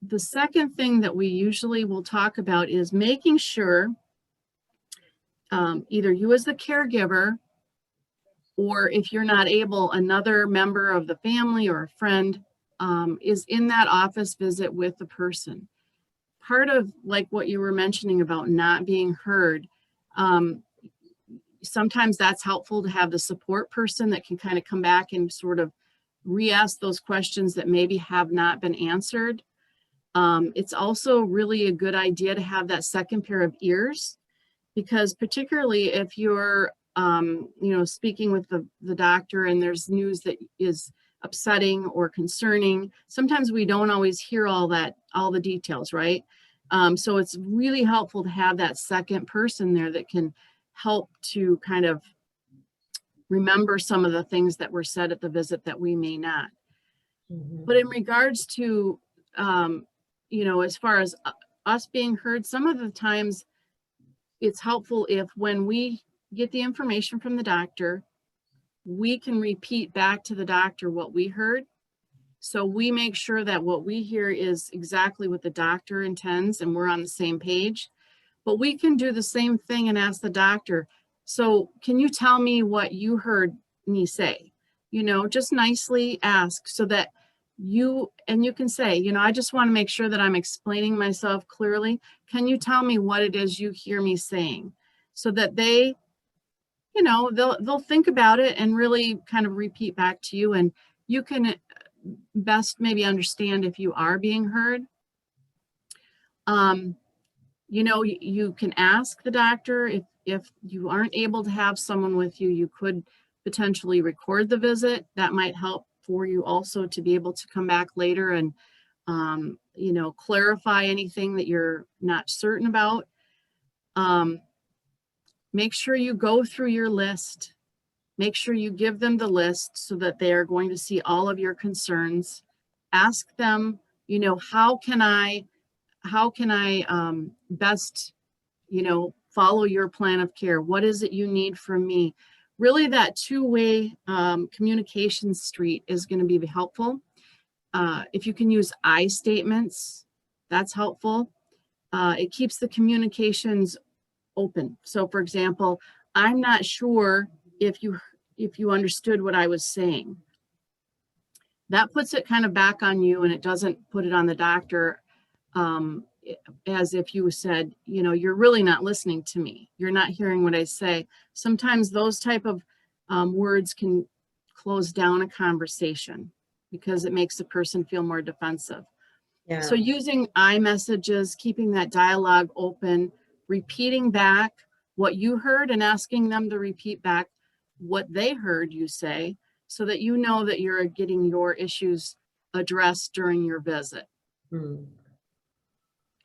The second thing that we usually will talk about is making sure either you as the caregiver, or if you're not able, another member of the family or a friend is in that office visit with the person. Part of like what you were mentioning about not being heard, sometimes that's helpful to have the support person that can kind of come back and sort of re-ask those questions that maybe have not been answered. It's also really a good idea to have that second pair of ears, because particularly if you're speaking with the doctor and there's news that is upsetting or concerning, sometimes we don't always hear all the details, right? So it's really helpful to have that second person there that can help to kind of remember some of the things that were said at the visit that we may not. But in regards to, as far as us being heard, some of the times it's helpful if when we get the information from the doctor, we can repeat back to the doctor what we heard. So we make sure that what we hear is exactly what the doctor intends and we're on the same page. But we can do the same thing and ask the doctor, so can you tell me what you heard me say? Just nicely ask so that you can say, I just want to make sure that I'm explaining myself clearly. Can you tell me what it is you hear me saying? So that they, they'll think about it and really kind of repeat back to you, and you can best maybe understand if you are being heard. You can ask the doctor if you aren't able to have someone with you, you could potentially record the visit. That might help for you also to be able to come back later and, clarify anything that you're not certain about. Make sure you go through your list. Make sure you give them the list so that they are going to see all of your concerns. Ask them, how can I best, follow your plan of care? What is it you need from me? Really, that two-way communication street is going to be helpful. If you can use I statements, that's helpful. It keeps the communications open. So, for example, I'm not sure if you understood what I was saying. That puts it kind of back on you, and it doesn't put it on the doctor as if you said, you're really not listening to me. You're not hearing what I say. Sometimes those type of words can close down a conversation because it makes the person feel more defensive. Yeah. So using I messages, keeping that dialogue open, repeating back what you heard and asking them to repeat back what they heard you say, so that you know that you're getting your issues addressed during your visit.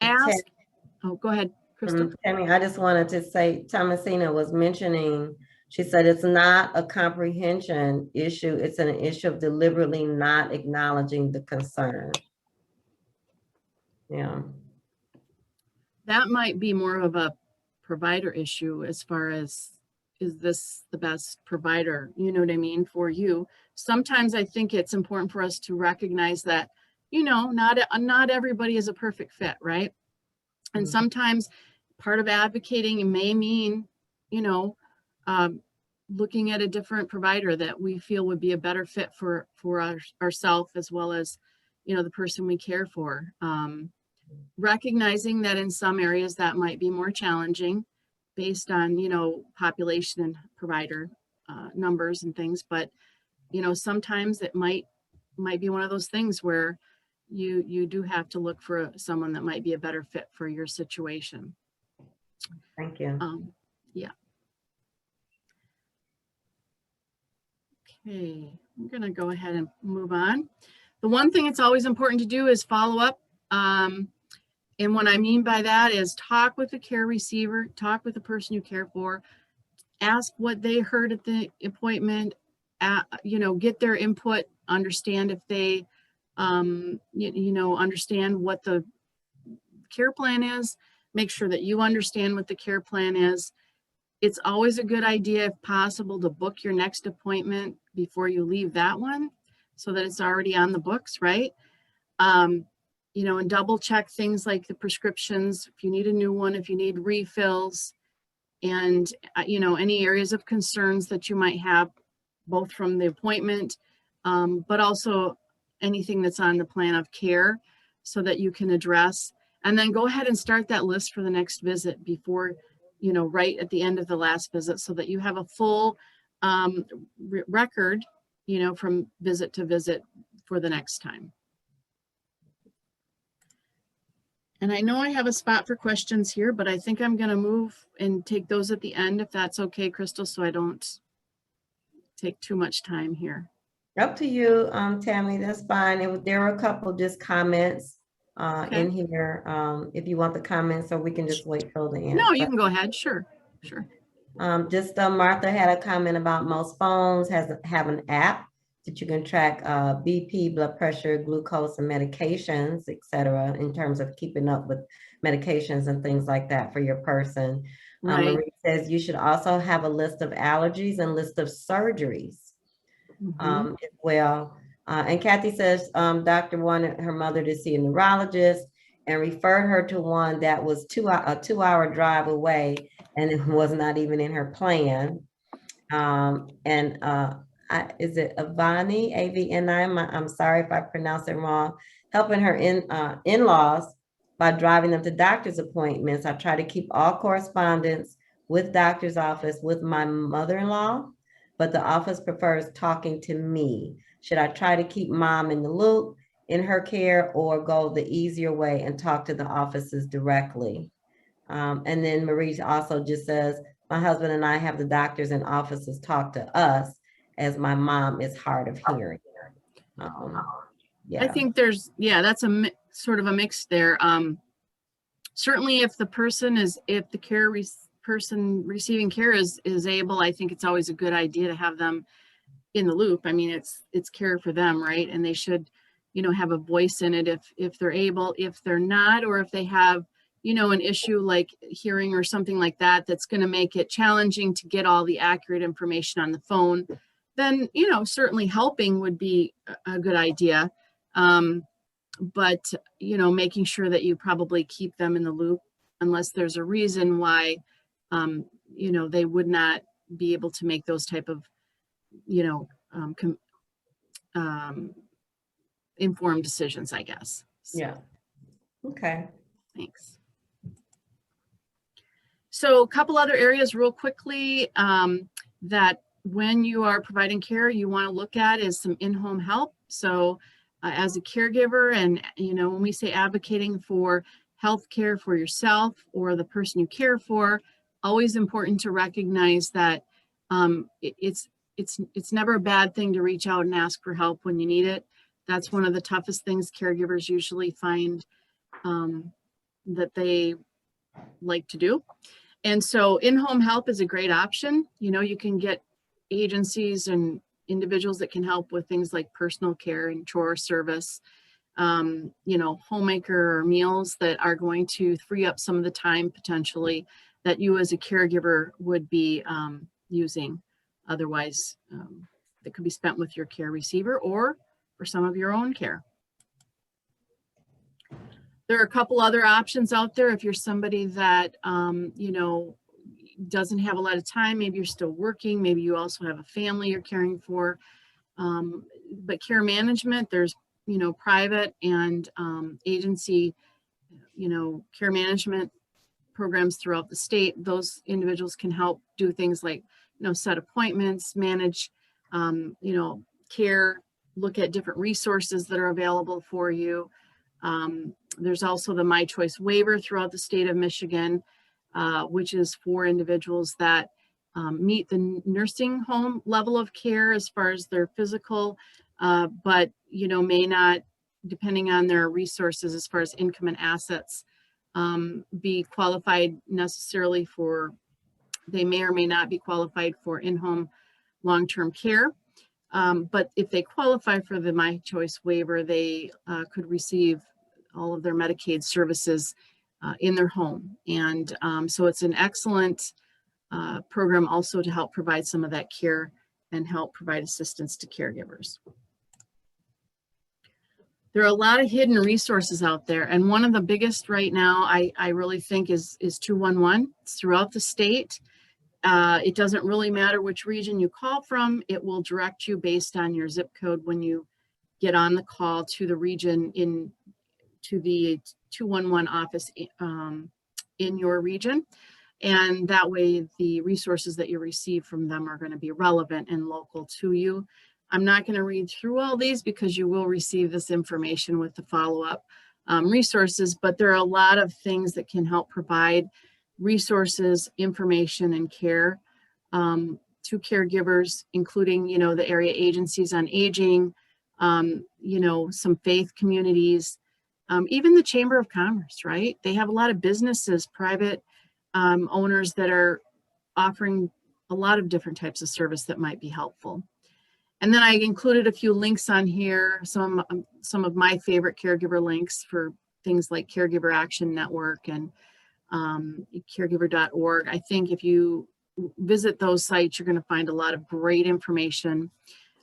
Ask, go ahead, Crystal. Tammy, I just wanted to say, Thomasina was mentioning, she said it's not a comprehension issue, it's an issue of deliberately not acknowledging the concern. Yeah. That might be more of a provider issue as far as, is this the best provider, you know what I mean, for you? Sometimes I think it's important for us to recognize that, not everybody is a perfect fit, right? And sometimes part of advocating may mean, looking at a different provider that we feel would be a better fit for ourselves as well as, the person we care for. Recognizing that in some areas that might be more challenging based on, population and provider numbers and things. But, sometimes it might be one of those things where you do have to look for someone that might be a better fit for your situation. Thank you. Yeah. Okay, I'm going to go ahead and move on. The one thing it's always important to do is follow up. And what I mean by that is talk with the care receiver, talk with the person you care for, ask what they heard at the appointment, get their input, understand if they, understand what the care plan is, make sure that you understand what the care plan is. It's always a good idea, if possible, to book your next appointment before you leave that one so that it's already on the books, right? and double check things like the prescriptions, if you need a new one, if you need refills, and, any areas of concerns that you might have, both from the appointment, but also anything that's on the plan of care so that you can address. And then go ahead and start that list for the next visit before, right at the end of the last visit, so that you have a full record, from visit to visit for the next time. And I know I have a spot for questions here, but I think I'm going to move and take those at the end, if that's okay, Crystal, so I don't take too much time here. Up to you, Tammy, that's fine. There were a couple just comments Okay. in here. If you want the comments, or we can just wait till the end. No, you can go ahead. Sure. Martha had a comment about most phones have an app that you can track BP, blood pressure, glucose, and medications, etc., in terms of keeping up with medications and things like that for your person. Right. Marie says you should also have a list of allergies and list of surgeries as well. And Kathy says doctor wanted her mother to see a neurologist and referred her to one that was a 2-hour drive away, and it was not even in her plan. Is it Avani, A-V-N-I? I'm sorry if I pronounce it wrong. Helping her in-laws by driving them to doctor's appointments. I try to keep all correspondence with doctor's office with my mother-in-law, but the office prefers talking to me. Should I try to keep mom in the loop in her care, or go the easier way and talk to the offices directly? And then Marie also just says, my husband and I have the doctors and offices talk to us, as my mom is hard of hearing. I think that's a sort of a mix there. Certainly if the person if the person receiving care is able, I think it's always a good idea to have them in the loop. I mean, it's care for them, right? And they should, have a voice in it if they're able. If they're not, or if they have, an issue like hearing or something like that, that's going to make it challenging to get all the accurate information on the phone, then, certainly helping would be a good idea. But, making sure that you probably keep them in the loop, unless there's a reason why, they would not be able to make those type of, informed decisions, I guess. Yeah. Okay. Thanks. So a couple other areas real quickly that when you are providing care, you want to look at is some in-home help. So as a caregiver, and when we say advocating for health care for yourself or the person you care for, always important to recognize that it's never a bad thing to reach out and ask for help when you need it. That's one of the toughest things caregivers usually find that they like to do. And so in-home help is a great option. You can get agencies and individuals that can help with things like personal care and chore service, homemaker or meals that are going to free up some of the time potentially that you as a caregiver would be using otherwise, that could be spent with your care receiver or for some of your own care. There are a couple other options out there if you're somebody that, doesn't have a lot of time. Maybe you're still working. Maybe you also have a family you're caring for. But care management, there's, private and agency, care management programs throughout the state. Those individuals can help do things like, set appointments, manage, care, look at different resources that are available for you. There's also the My Choice waiver throughout the state of Michigan, which is for individuals that meet the nursing home level of care as far as their physical, but may not, depending on their resources as far as income and assets, be qualified necessarily for, they may or may not be qualified for in-home long-term care. But if they qualify for the My Choice waiver, they could receive all of their Medicaid services in their home. And so it's an excellent program also to help provide some of that care and help provide assistance to caregivers. There are a lot of hidden resources out there. And one of the biggest right now, I really think is 211. It's throughout the state. It doesn't really matter which region you call from. It will direct you based on your zip code when you get on the call to the region to the 211 office in your region. And that way the resources that you receive from them are going to be relevant and local to you. I'm not going to read through all these because you will receive this information with the follow-up resources, but there are a lot of things that can help provide resources, information, and care to caregivers, including, you know, the area agencies on aging, you know, some faith communities, even the Chamber of Commerce, right? They have a lot of businesses, private owners that are offering a lot of different types of service that might be helpful. And then I included a few links on here, some of my favorite caregiver links for things like Caregiver Action Network and caregiver.org. I think if you visit those sites, you're going to find a lot of great information,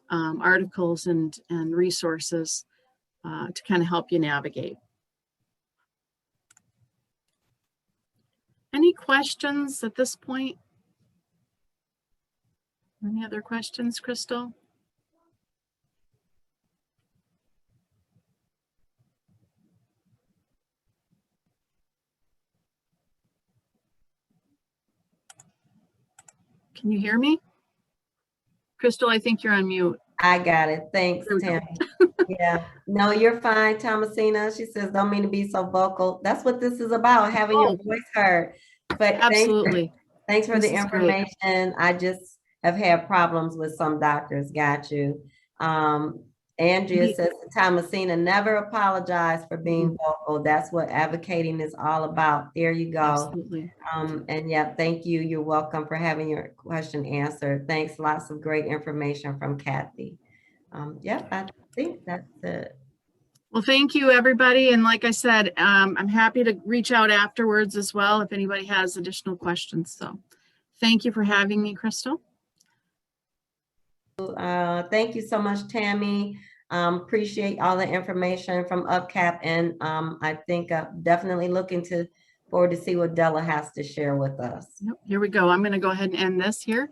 articles and resources to kind of help you navigate. Any questions at this point? Any other questions, Crystal? Can you hear me? Crystal, I think you're on mute. I got it. Thanks, There we go. Tammy. Yeah, no, you're fine, Thomasina. She says, don't mean to be so vocal. That's what this is about, having your voice heard. But Absolutely. thanks for This the is great. information. I just have had problems with some doctors. Got you. Andrea says, Thomasina, never apologize for being vocal. That's what advocating is all about. There you go. Absolutely. And yeah, thank you. You're welcome for having your question answered. Thanks. Lots of great information from Kathy. Yep, I think that's it. Well, thank you, everybody. And like I said, I'm happy to reach out afterwards as well if anybody has additional questions. So thank you for having me, Crystal. Thank you so much, Tammy. Appreciate all the information from UpCap. And I think definitely looking forward to see what Della has to share with us. Yep, here we go. I'm going to go ahead and end this here.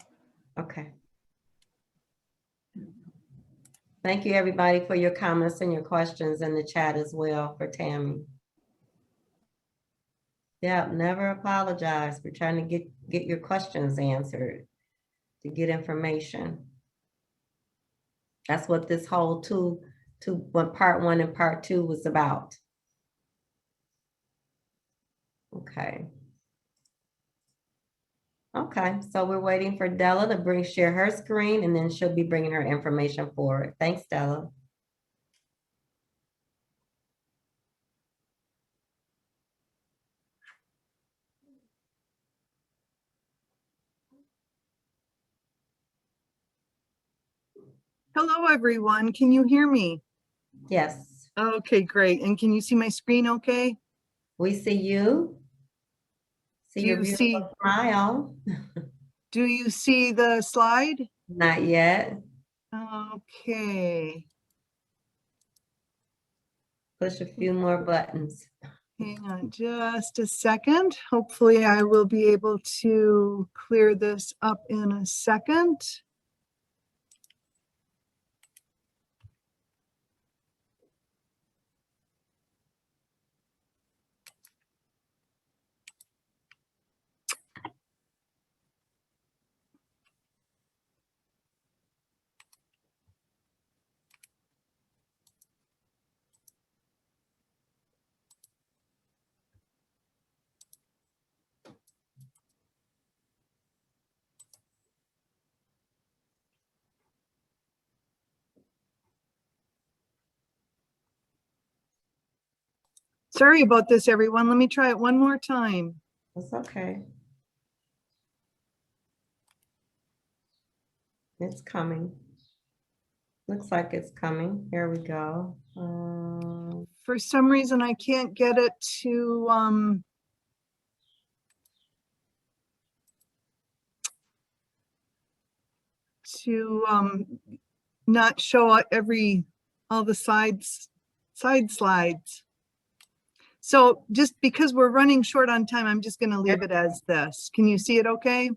Okay. Thank you, everybody, for your comments and your questions in the chat as well for Tammy. Yeah, never apologize. We're trying to get your questions answered, to get information. That's what this whole part 1 and part 2 was about. Okay. Okay, so we're waiting for Della to share her screen, and then she'll be bringing her information forward. Thanks, Della. Hello, everyone. Can you hear me? Yes. Okay, great. And can you see my screen okay? We see you. See your beautiful smile. Do you see the slide? Not yet. Okay. Push a few more buttons. Hang on just a second. Hopefully I will be able to clear this up in a second. Sorry about this, everyone. Let me try it one more time. That's okay. It's coming. Looks like it's coming. Here we go. For some reason, I can't get it to not show all the sides side slides. So just because we're running short on time, I'm just going to leave it as this. Can you see it okay?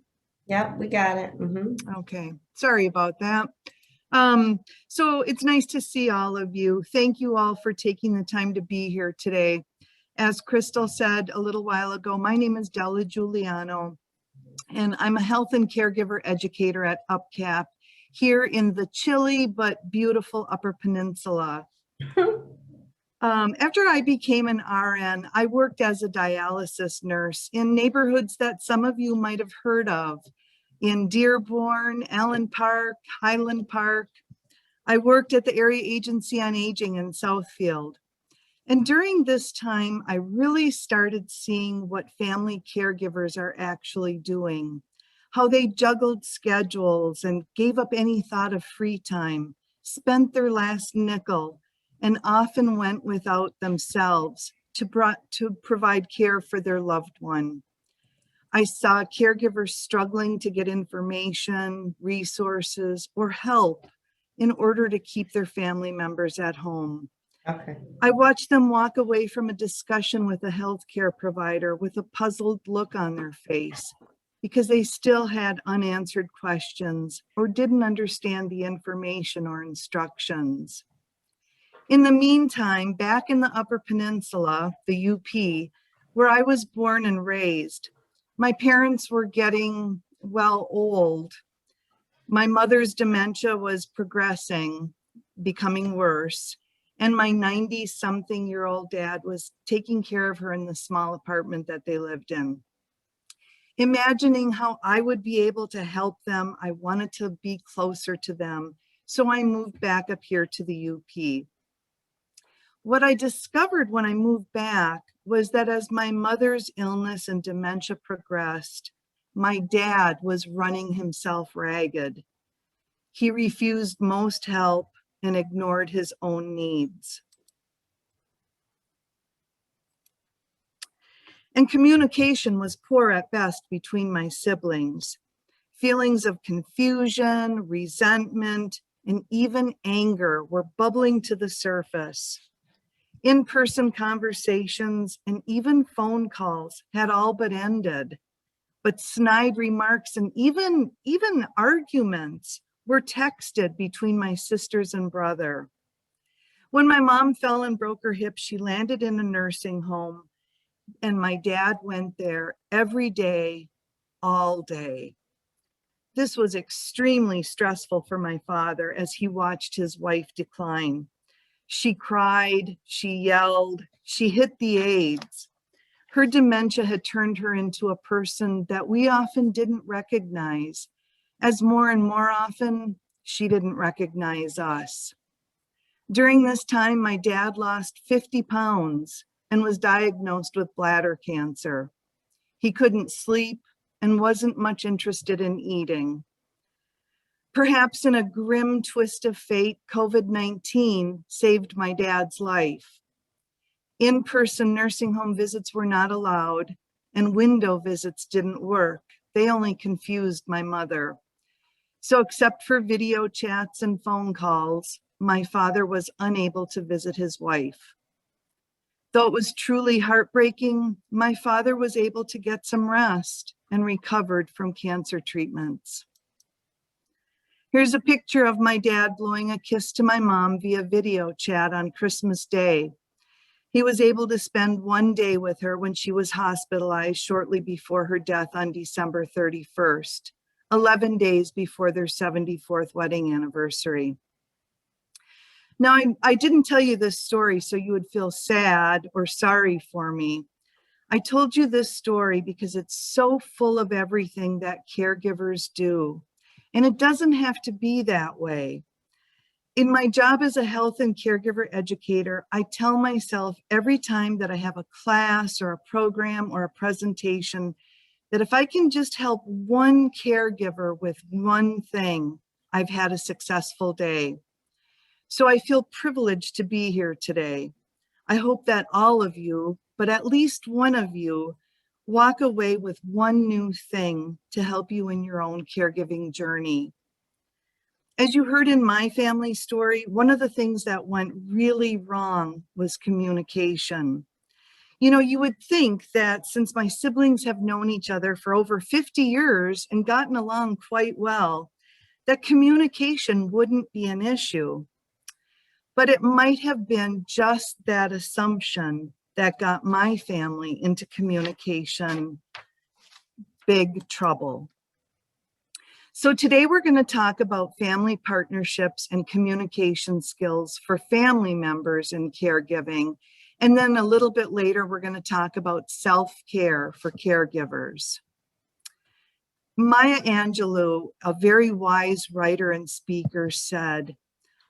Yep, we got it. Mhm. Okay, sorry about that. So it's nice to see all of you. Thank you all for taking the time to be here today. As Crystal said a little while ago, my name is Della Giuliano, and I'm a health and caregiver educator at UPCAP here in the chilly but beautiful Upper Peninsula. After I became an RN, I worked as a dialysis nurse in neighborhoods that some of you might have heard of, in Dearborn, Allen Park, Highland Park. I worked at the Area Agency on Aging in Southfield. And during this time, I really started seeing what family caregivers are actually doing, how they juggled schedules and gave up any thought of free time, spent their last nickel, and often went without themselves to provide care for their loved one. I saw caregivers struggling to get information, resources, or help in order to keep their family members at home. Okay. I watched them walk away from a discussion with a healthcare provider with a puzzled look on their face because they still had unanswered questions or didn't understand the information or instructions. In the meantime, back in the Upper Peninsula, the UP, where I was born and raised, my parents were getting, well, old. My mother's dementia was progressing, becoming worse, and my 90-something-year-old dad was taking care of her in the small apartment that they lived in. Imagining how I would be able to help them, I wanted to be closer to them, so I moved back up here to the UP. What I discovered when I moved back was that as my mother's illness and dementia progressed, my dad was running himself ragged. He refused most help and ignored his own needs. And communication was poor at best between my siblings. Feelings of confusion, resentment, and even anger were bubbling to the surface. In-person conversations and even phone calls had all but ended, but snide remarks and even arguments were texted between my sisters and brother. When my mom fell and broke her hip, she landed in a nursing home, and my dad went there every day, all day. This was extremely stressful for my father as he watched his wife decline. She cried, she yelled, she hit the aides. Her dementia had turned her into a person that we often didn't recognize, as more and more often, she didn't recognize us. During this time, my dad lost 50 pounds and was diagnosed with bladder cancer. He couldn't sleep and wasn't much interested in eating. Perhaps in a grim twist of fate, COVID-19 saved my dad's life. In-person nursing home visits were not allowed, and window visits didn't work. They only confused my mother. So except for video chats and phone calls, my father was unable to visit his wife. Though it was truly heartbreaking, my father was able to get some rest and recovered from cancer treatments. Here's a picture of my dad blowing a kiss to my mom via video chat on Christmas Day. He was able to spend one day with her when she was hospitalized shortly before her death on December 31st, 11 days before their 74th wedding anniversary. Now, I didn't tell you this story so you would feel sad or sorry for me. I told you this story because it's so full of everything that caregivers do. And it doesn't have to be that way. In my job as a health and caregiver educator, I tell myself every time that I have a class or a program or a presentation that if I can just help one caregiver with one thing, I've had a successful day. So I feel privileged to be here today. I hope that all of you, but at least one of you, walk away with one new thing to help you in your own caregiving journey. As you heard in my family story, one of the things that went really wrong was communication. You know, you would think that since my siblings have known each other for over 50 years and gotten along quite well, that communication wouldn't be an issue. But it might have been just that assumption that got my family into communication big trouble. So today we're going to talk about family partnerships and communication skills for family members in caregiving. And then a little bit later, we're going to talk about self-care for caregivers. Maya Angelou, a very wise writer and speaker, said,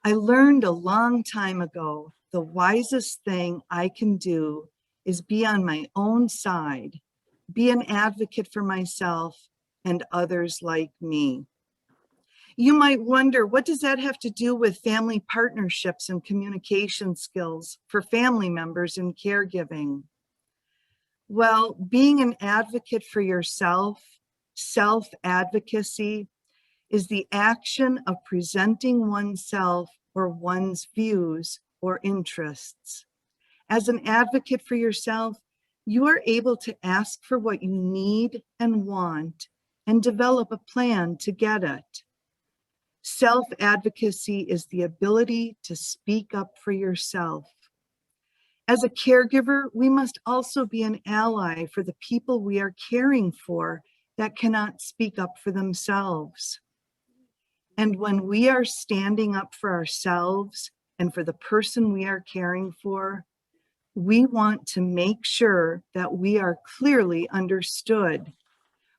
"I learned a long time ago, the wisest thing I can do is be on my own side, be an advocate for myself and others like me." You might wonder, what does that have to do with family partnerships and communication skills for family members in caregiving? Well, being an advocate for yourself, self-advocacy, is the action of presenting oneself or one's views or interests. As an advocate for yourself, you are able to ask for what you need and want and develop a plan to get it. Self-advocacy is the ability to speak up for yourself. As a caregiver, we must also be an ally for the people we are caring for that cannot speak up for themselves. And when we are standing up for ourselves and for the person we are caring for, we want to make sure that we are clearly understood.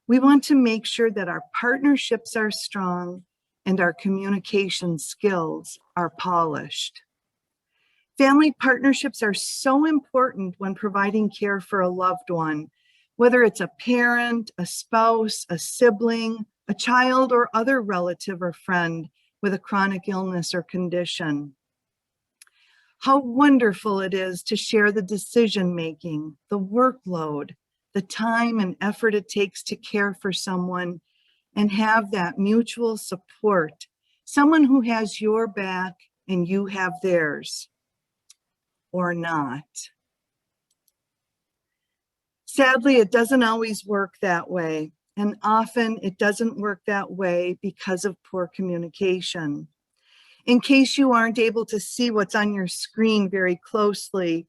We want to make sure that our partnerships are strong and our communication skills are polished. Family partnerships are so important when providing care for a loved one, whether it's a parent, a spouse, a sibling, a child, or other relative or friend with a chronic illness or condition. How wonderful it is to share the decision-making, the workload, the time and effort it takes to care for someone and have that mutual support, someone who has your back and you have theirs, or not. Sadly, it doesn't always work that way, and often it doesn't work that way because of poor communication. In case you aren't able to see what's on your screen very closely,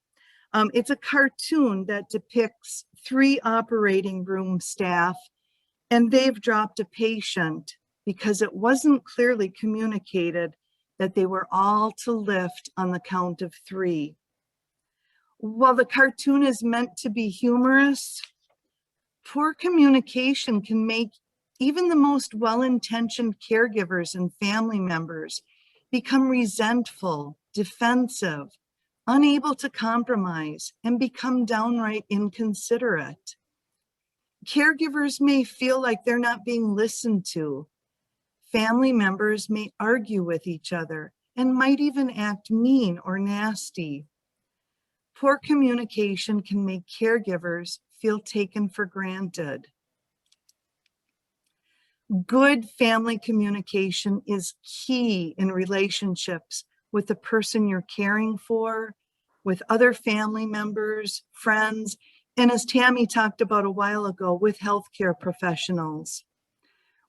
it's a cartoon that depicts 3 operating room staff, and they've dropped a patient because it wasn't clearly communicated that they were all to lift on the count of 3. While the cartoon is meant to be humorous, poor communication can make even the most well-intentioned caregivers and family members become resentful, defensive, unable to compromise, and become downright inconsiderate. Caregivers may feel like they're not being listened to. Family members may argue with each other and might even act mean or nasty. Poor communication can make caregivers feel taken for granted. Good family communication is key in relationships with the person you're caring for, with other family members, friends, and as Tammy talked about a while ago, with healthcare professionals.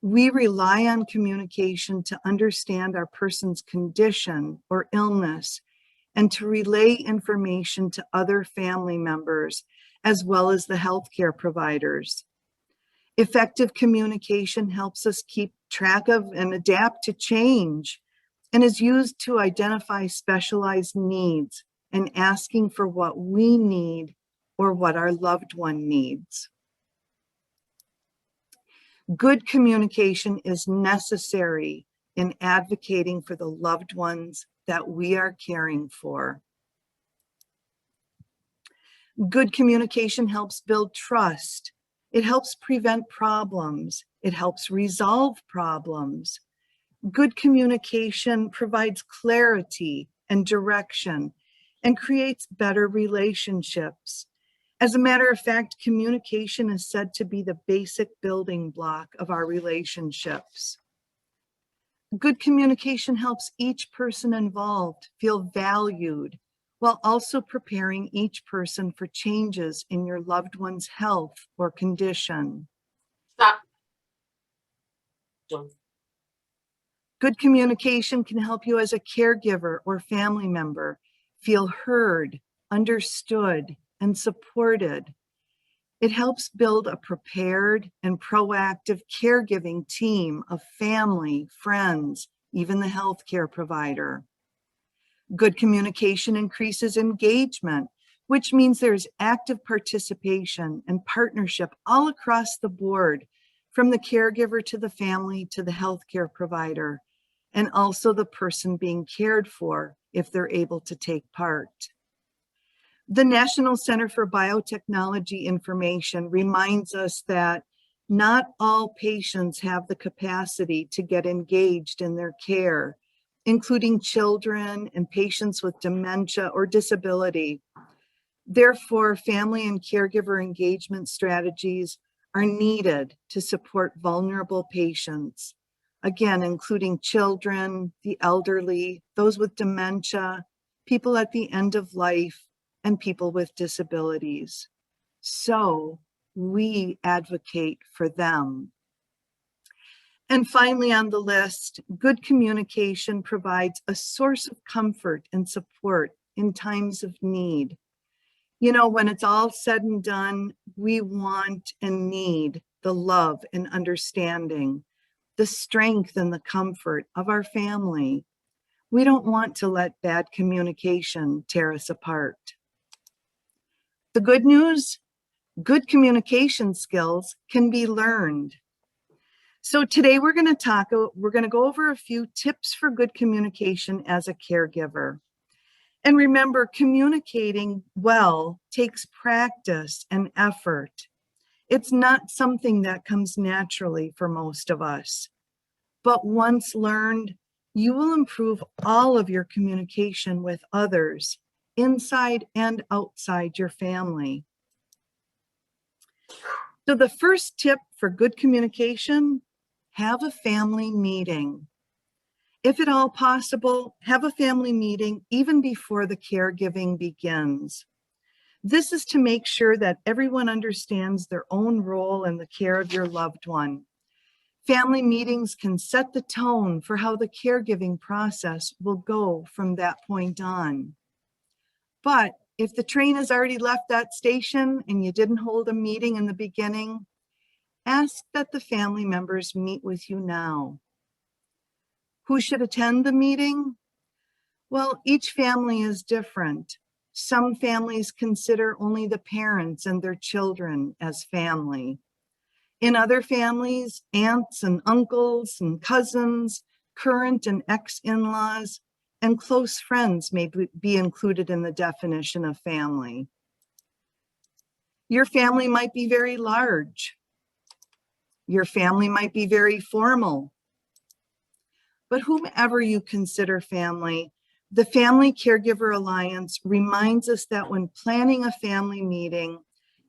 We rely on communication to understand our person's condition or illness and to relay information to other family members, as well as the healthcare providers. Effective communication helps us keep track of and adapt to change and is used to identify specialized needs and asking for what we need or what our loved one needs. Good communication is necessary in advocating for the loved ones that we are caring for. Good communication helps build trust. It helps prevent problems. It helps resolve problems. Good communication provides clarity and direction and creates better relationships. As a matter of fact, communication is said to be the basic building block of our relationships. Good communication helps each person involved feel valued while also preparing each person for changes in your loved one's health or condition. Stop. Good communication can help you as a caregiver or family member feel heard, understood, and supported. It helps build a prepared and proactive caregiving team of family, friends, even the healthcare provider. Good communication increases engagement, which means there's active participation and partnership all across the board, from the caregiver to the family to the healthcare provider, and also the person being cared for if they're able to take part. The National Center for Biotechnology Information reminds us that not all patients have the capacity to get engaged in their care, including children and patients with dementia or disability. Therefore, family and caregiver engagement strategies are needed to support vulnerable patients, again, including children, the elderly, those with dementia, people at the end of life, and people with disabilities. So we advocate for them. And finally on the list, good communication provides a source of comfort and support in times of need. You know, when it's all said and done, we want and need the love and understanding, the strength and the comfort of our family. We don't want to let bad communication tear us apart. The good news, good communication skills can be learned. So today we're going to go over a few tips for good communication as a caregiver. And remember, communicating well takes practice and effort. It's not something that comes naturally for most of us. But once learned, you will improve all of your communication with others, inside and outside your family. So the first tip for good communication, have a family meeting. If at all possible, have a family meeting even before the caregiving begins. This is to make sure that everyone understands their own role in the care of your loved one. Family meetings can set the tone for how the caregiving process will go from that point on. But if the train has already left that station and you didn't hold a meeting in the beginning, ask that the family members meet with you now. Who should attend the meeting? Well, each family is different. Some families consider only the parents and their children as family. In other families, aunts and uncles and cousins, current and ex-in-laws, and close friends may be included in the definition of family. Your family might be very large. Your family might be very formal. But whomever you consider family, the Family Caregiver Alliance reminds us that when planning a family meeting,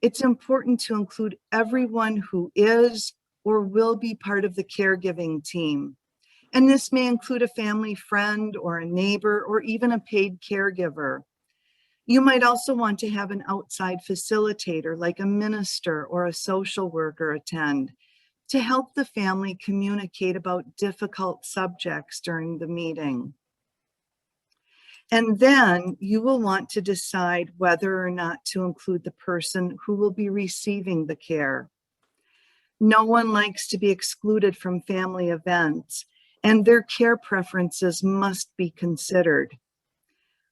it's important to include everyone who is or will be part of the caregiving team. And this may include a family friend or a neighbor or even a paid caregiver. You might also want to have an outside facilitator like a minister or a social worker attend to help the family communicate about difficult subjects during the meeting. And then you will want to decide whether or not to include the person who will be receiving the care. No one likes to be excluded from family events, and their care preferences must be considered.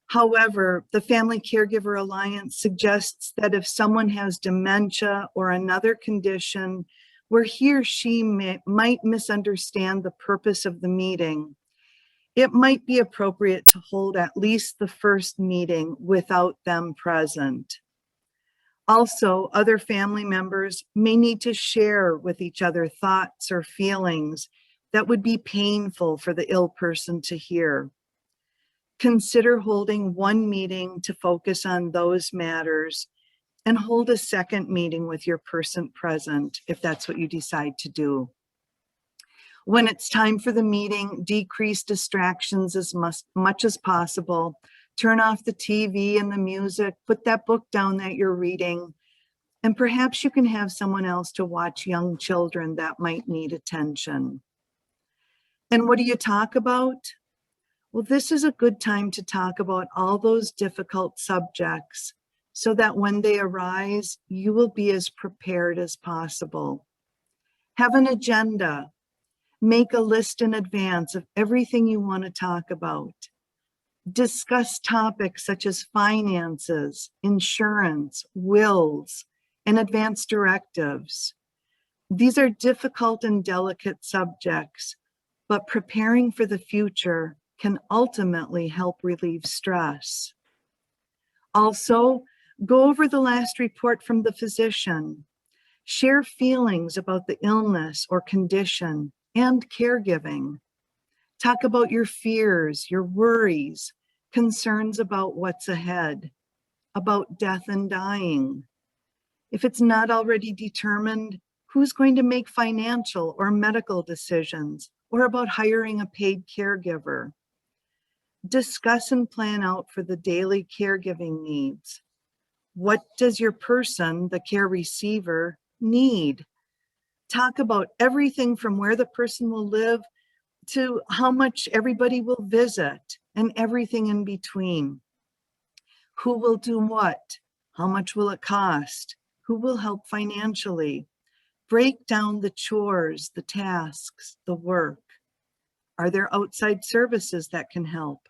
However, the Family Caregiver Alliance suggests that if someone has dementia or another condition where he or she might misunderstand the purpose of the meeting, it might be appropriate to hold at least the first meeting without them present. Also, other family members may need to share with each other thoughts or feelings that would be painful for the ill person to hear. Consider holding one meeting to focus on those matters and hold a second meeting with your person present if that's what you decide to do. When it's time for the meeting, decrease distractions as much as possible. Turn off the TV and the music, put that book down that you're reading, and perhaps you can have someone else to watch young children that might need attention. And what do you talk about? Well, this is a good time to talk about all those difficult subjects so that when they arise, you will be as prepared as possible. Have an agenda. Make a list in advance of everything you want to talk about. Discuss topics such as finances, insurance, wills, and advance directives. These are difficult and delicate subjects, but preparing for the future can ultimately help relieve stress. Also, go over the last report from the physician. Share feelings about the illness or condition and caregiving. Talk about your fears, your worries, concerns about what's ahead, about death and dying. If it's not already determined, who's going to make financial or medical decisions, or about hiring a paid caregiver? Discuss and plan out for the daily caregiving needs. What does your person, the care receiver, need? Talk about everything from where the person will live to how much everybody will visit and everything in between. Who will do what? How much will it cost? Who will help financially? Break down the chores, the tasks, the work. Are there outside services that can help?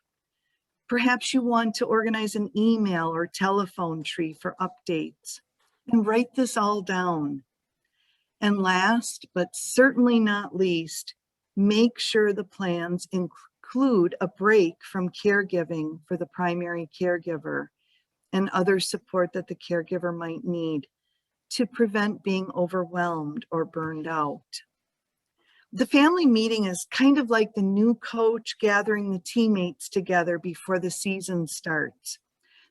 Perhaps you want to organize an email or telephone tree for updates, and write this all down. And last, but certainly not least, make sure the plans include a break from caregiving for the primary caregiver and other support that the caregiver might need to prevent being overwhelmed or burned out. The family meeting is kind of like the new coach gathering the teammates together before the season starts.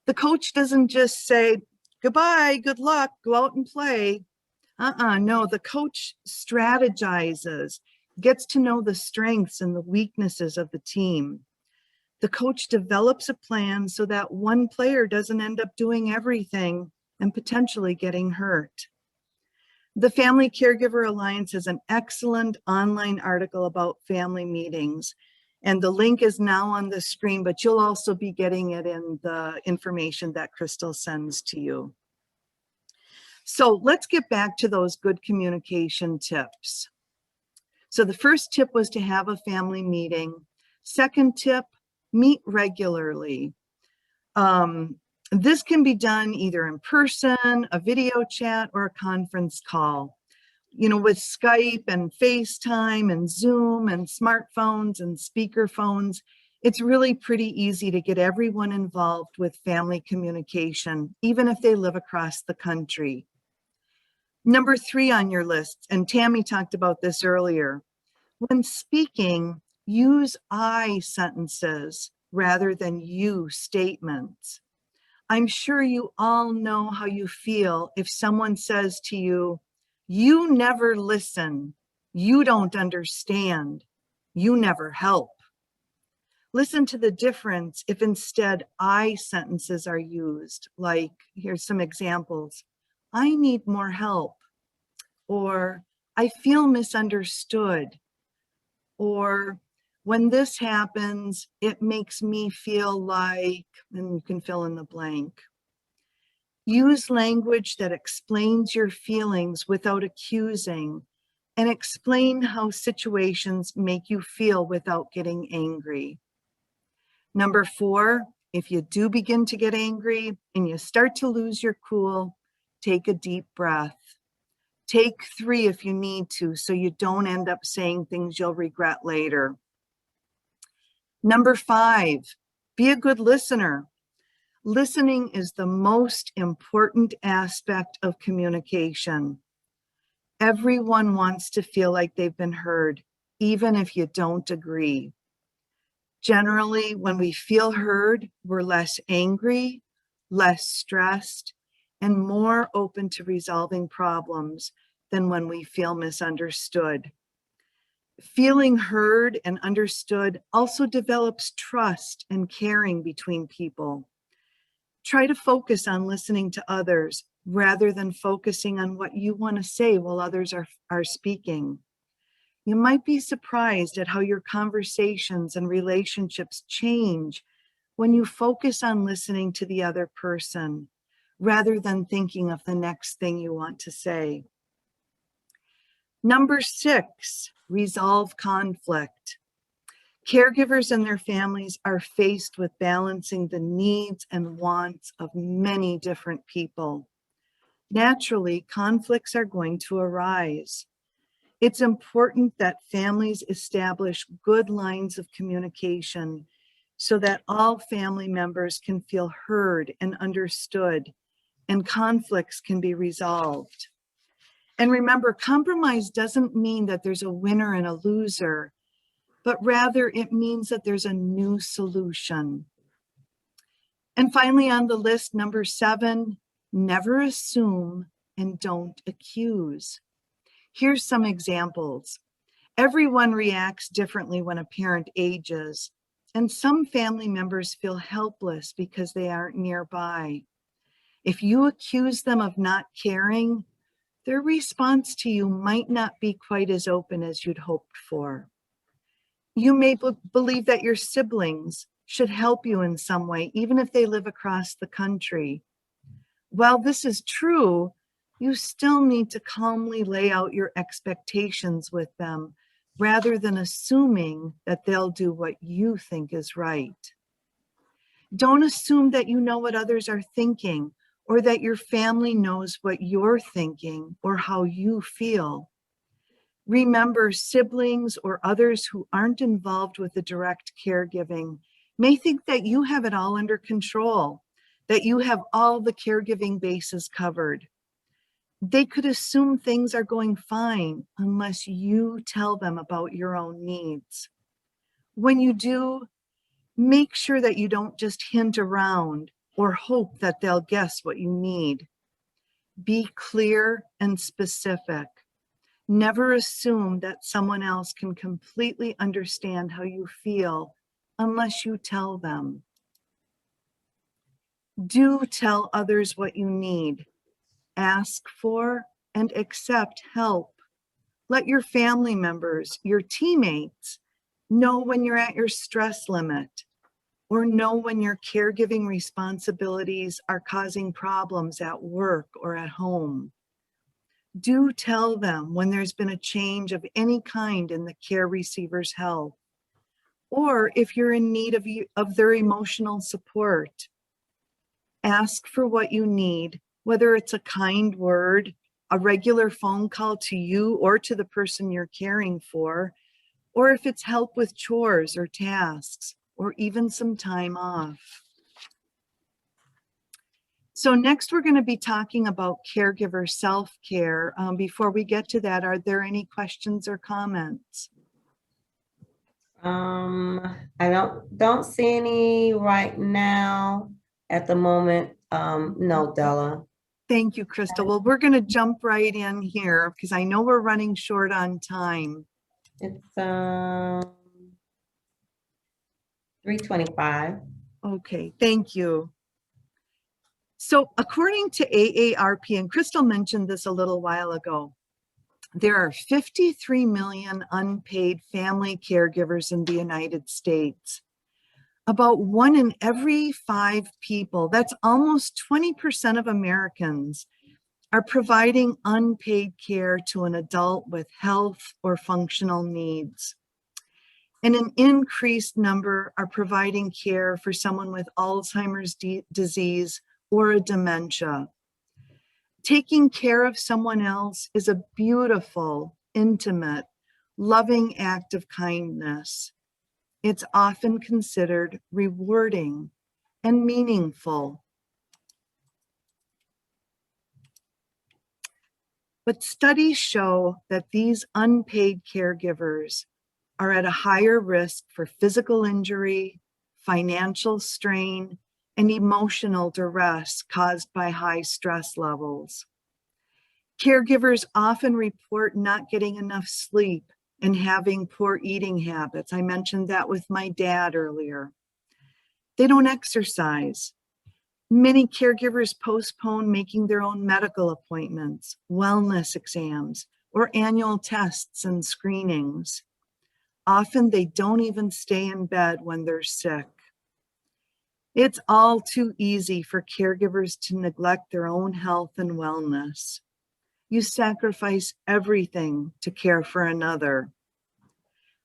The coach doesn't just say, goodbye, good luck, go out and play. No, the coach strategizes, gets to know the strengths and the weaknesses of the team. The coach develops a plan so that one player doesn't end up doing everything and potentially getting hurt. The Family Caregiver Alliance has an excellent online article about family meetings, and the link is now on the screen, but you'll also be getting it in the information that Crystal sends to you. So let's get back to those good communication tips. So the first tip was to have a family meeting. Second tip, meet regularly. This can be done either in person, a video chat, or a conference call. You know, with Skype and FaceTime and Zoom and smartphones and speakerphones, it's really pretty easy to get everyone involved with family communication, even if they live across the country. Number 3 on your list, and Tammy talked about this earlier, when speaking, use I sentences rather than you statements. I'm sure you all know how you feel if someone says to you, you never listen, you don't understand, you never help. Listen to the difference if instead I sentences are used, like, here's some examples. I need more help, or I feel misunderstood, or when this happens, it makes me feel like, and you can fill in the blank. Use language that explains your feelings without accusing, and explain how situations make you feel without getting angry. Number 4, if you do begin to get angry and you start to lose your cool, take a deep breath. Take 3 if you need to, so you don't end up saying things you'll regret later. Number 5, be a good listener. Listening is the most important aspect of communication. Everyone wants to feel like they've been heard, even if you don't agree. Generally, when we feel heard, we're less angry, less stressed, and more open to resolving problems than when we feel misunderstood. Feeling heard and understood also develops trust and caring between people. Try to focus on listening to others rather than focusing on what you want to say while others are speaking. You might be surprised at how your conversations and relationships change when you focus on listening to the other person rather than thinking of the next thing you want to say. Number 6, resolve conflict. Caregivers and their families are faced with balancing the needs and wants of many different people. Naturally, conflicts are going to arise. It's important that families establish good lines of communication so that all family members can feel heard and understood, and conflicts can be resolved. And remember, compromise doesn't mean that there's a winner and a loser, but rather it means that there's a new solution. And finally on the list, number 7, never assume and don't accuse. Here's some examples. Everyone reacts differently when a parent ages, and some family members feel helpless because they aren't nearby. If you accuse them of not caring, their response to you might not be quite as open as you'd hoped for. You may believe that your siblings should help you in some way, even if they live across the country. While this is true, you still need to calmly lay out your expectations with them rather than assuming that they'll do what you think is right. Don't assume that you know what others are thinking or that your family knows what you're thinking or how you feel. Remember, siblings or others who aren't involved with the direct caregiving may think that you have it all under control, that you have all the caregiving bases covered. They could assume things are going fine unless you tell them about your own needs. When you do, make sure that you don't just hint around or hope that they'll guess what you need. Be clear and specific. Never assume that someone else can completely understand how you feel unless you tell them. Do tell others what you need. Ask for and accept help. Let your family members, your teammates, know when you're at your stress limit, or know when your caregiving responsibilities are causing problems at work or at home. Do tell them when there's been a change of any kind in the care receiver's health, or if you're in need of their emotional support. Ask for what you need, whether it's a kind word, a regular phone call to you or to the person you're caring for, or if it's help with chores or tasks, or even some time off. So next we're going to be talking about caregiver self-care. Before we get to that, are there any questions or comments? I don't see any right now at the moment. No, Della. Thank you, Crystal. Well, we're going to jump right in here because I know we're running short on time. It's 3:25. Okay, thank you. So according to AARP, and Crystal mentioned this a little while ago, there are 53 million unpaid family caregivers in the United States. About 1 in every 5 people, that's almost 20% of Americans, are providing unpaid care to an adult with health or functional needs. And an increased number are providing care for someone with Alzheimer's disease or a dementia. Taking care of someone else is a beautiful, intimate, loving act of kindness. It's often considered rewarding and meaningful. But studies show that these unpaid caregivers are at a higher risk for physical injury, financial strain, and emotional duress caused by high stress levels. Caregivers often report not getting enough sleep and having poor eating habits. I mentioned that with my dad earlier. They don't exercise. Many caregivers postpone making their own medical appointments, wellness exams, or annual tests and screenings. Often they don't even stay in bed when they're sick. It's all too easy for caregivers to neglect their own health and wellness. You sacrifice everything to care for another.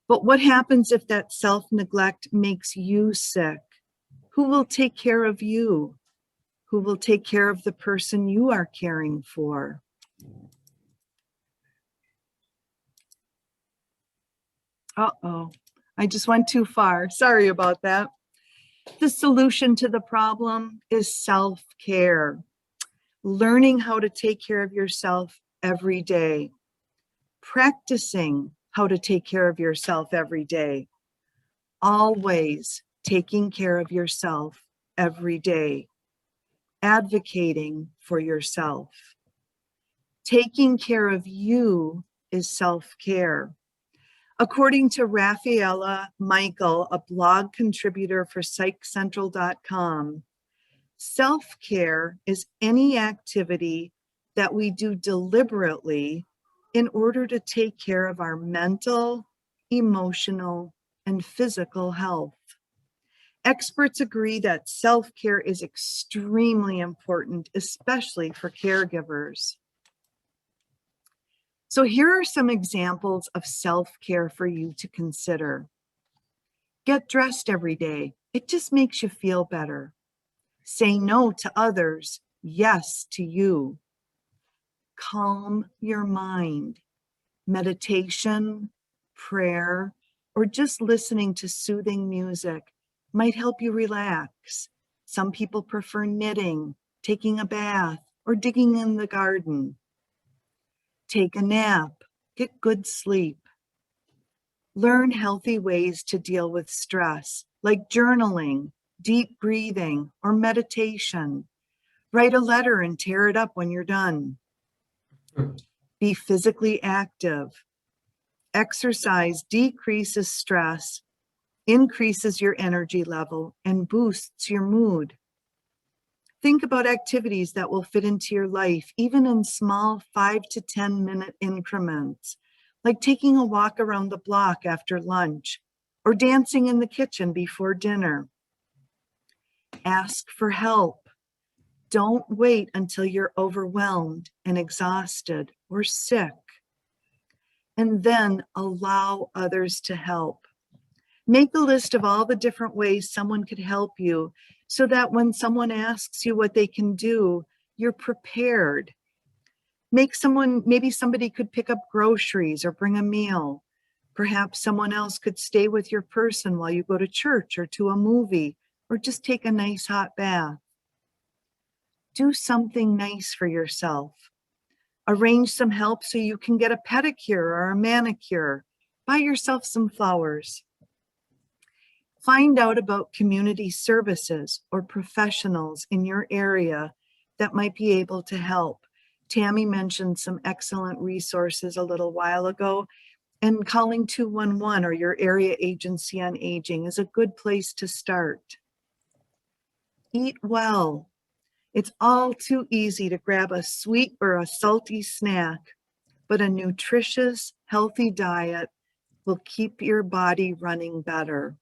But what happens if that self-neglect makes you sick? Who will take care of you? Who will take care of the person you are caring for? Uh-oh, I just went too far. Sorry about that. The solution to the problem is self-care. Learning how to take care of yourself every day. Practicing how to take care of yourself every day. Always taking care of yourself every day. Advocating for yourself. Taking care of you is self-care. According to Rafaela Michael, a blog contributor for PsychCentral.com, self-care is any activity that we do deliberately in order to take care of our mental, emotional, and physical health. Experts agree that self-care is extremely important, especially for caregivers. So here are some examples of self-care for you to consider. Get dressed every day. It just makes you feel better. Say no to others, yes to you. Calm your mind. Meditation, prayer, or just listening to soothing music might help you relax. Some people prefer knitting, taking a bath, or digging in the garden. Take a nap, get good sleep. Learn healthy ways to deal with stress, like journaling, deep breathing, or meditation. Write a letter and tear it up when you're done. Be physically active. Exercise decreases stress, increases your energy level, and boosts your mood. Think about activities that will fit into your life, even in small 5 to 10 minute increments, like taking a walk around the block after lunch or dancing in the kitchen before dinner. Ask for help. Don't wait until you're overwhelmed and exhausted or sick. And then allow others to help. Make a list of all the different ways someone could help you so that when someone asks you what they can do, you're prepared. Maybe somebody could pick up groceries or bring a meal. Perhaps someone else could stay with your person while you go to church or to a movie, or just take a nice hot bath. Do something nice for yourself. Arrange some help so you can get a pedicure or a manicure. Buy yourself some flowers. Find out about community services or professionals in your area that might be able to help. Tammy mentioned some excellent resources a little while ago, and calling 211 or your area agency on aging is a good place to start. Eat well. It's all too easy to grab a sweet or a salty snack, but a nutritious, healthy diet will keep your body running better.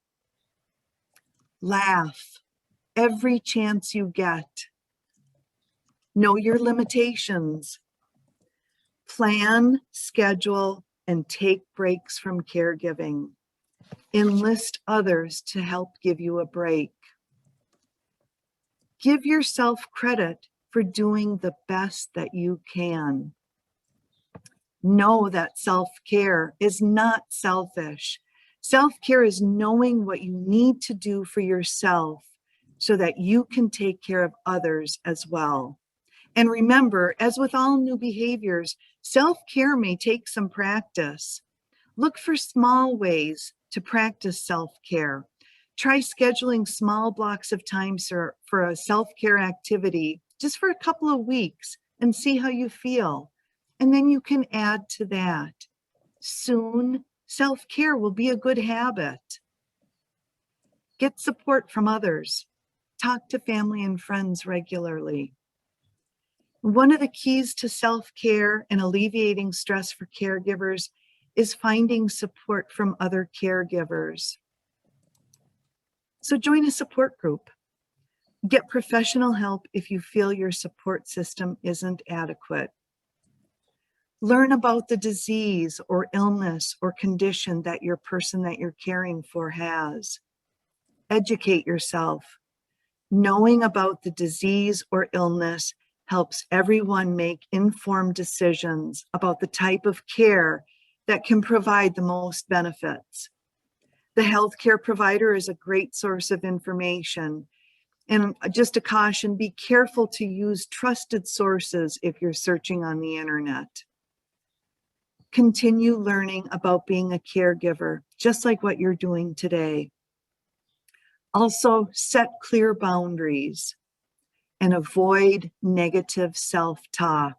Laugh every chance you get. Know your limitations. Plan, schedule, and take breaks from caregiving. Enlist others to help give you a break. Give yourself credit for doing the best that you can. Know that self-care is not selfish. Self-care is knowing what you need to do for yourself so that you can take care of others as well. And remember, as with all new behaviors, self-care may take some practice. Look for small ways to practice self-care. Try scheduling small blocks of time for a self-care activity just for a couple of weeks and see how you feel. And then you can add to that. Soon Self-care will be a good habit. Get support from others. Talk to family and friends regularly. One of the keys to self-care and alleviating stress for caregivers is finding support from other caregivers. So join a support group. Get professional help if you feel your support system isn't adequate. Learn about the disease or illness or condition that your person that you're caring for has. Educate yourself. Knowing about the disease or illness helps everyone make informed decisions about the type of care that can provide the most benefits. The healthcare provider is a great source of information. And just a caution, be careful to use trusted sources if you're searching on the internet. Continue learning about being a caregiver, just like what you're doing today. Also, set clear boundaries and avoid negative self-talk.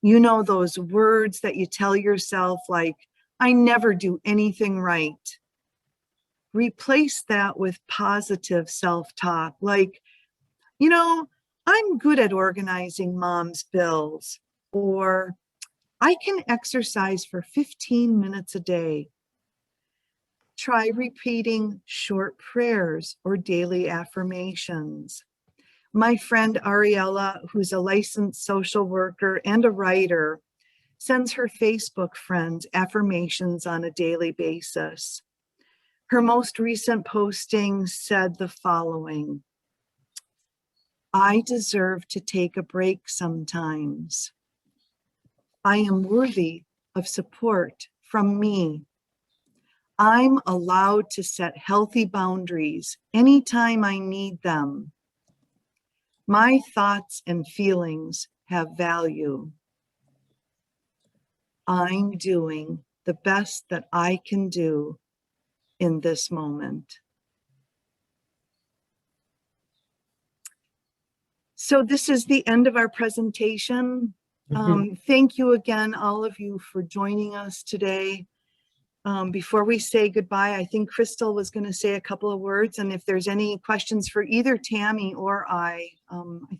You know, those words that you tell yourself like, I never do anything right. Replace that with positive self-talk like, you know, I'm good at organizing mom's bills, or I can exercise for 15 minutes a day. Try repeating short prayers or daily affirmations. My friend Ariella, who's a licensed social worker and a writer, sends her Facebook friends affirmations on a daily basis. Her most recent posting said the following: I deserve to take a break sometimes. I am worthy of support from me. I'm allowed to set healthy boundaries anytime I need them. My thoughts and feelings have value. I'm doing the best that I can do in this moment. So this is the end of our presentation. Thank you again, all of you, for joining us today. Before we say goodbye, I think Crystal was going to say a couple of words, and if there's any questions for either Tammy or I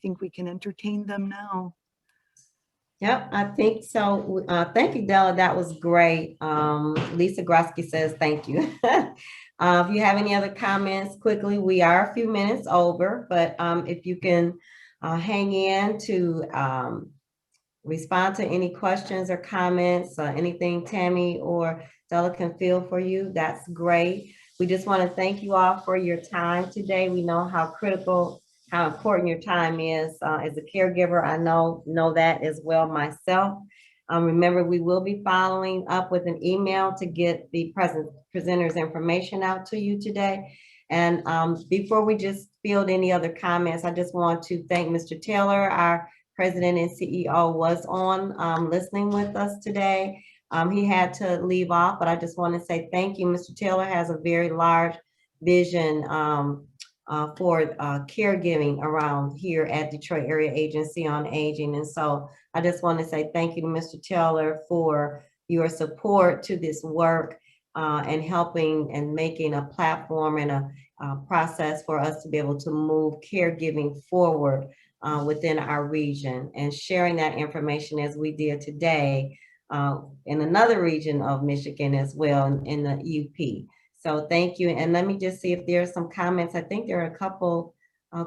think we can entertain them now. Yep, I think so. Thank you, Della. That was great. Lisa Grosky says thank you. If you have any other comments, quickly, we are a few minutes over, but if you can hang in to respond to any questions or comments, anything Tammy or Della can feel for you, that's great. We just want to thank you all for your time today. We know how critical, how important your time is as a caregiver. I know that as well myself. Remember, we will be following up with an email to get the presenters information out to you today. And before we just field any other comments, I just want to thank Mr. Taylor, our President and CEO, was on listening with us today. He had to leave off, but I just want to say thank you. Mr. Taylor has a very large vision for caregiving around here at Detroit Area Agency on Aging. And so I just want to say thank you to Mr. Taylor for your support to this work and helping and making a platform and a process for us to be able to move caregiving forward within our region, and sharing that information as we did today in another region of Michigan as well, in the UP. So thank you. And let me just see if there are some comments. I think there are a couple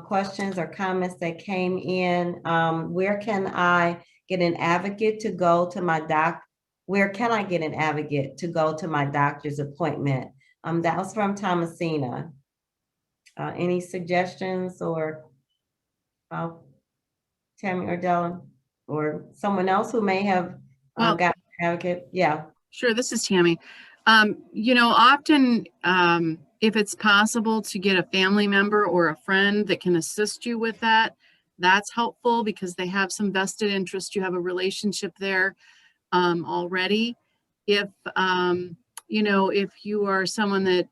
questions or comments that came in. Where can I get an advocate to go to my Where can I get an advocate to go to my doctor's appointment? That was from Thomasina. Any suggestions, or Tammy or Della, or someone else who may have got an advocate? Yeah. Sure, this is Tammy. You know, often if it's possible to get a family member or a friend that can assist you with that, that's helpful because they have some vested interest. You have a relationship there already. If, you know, if you are someone that,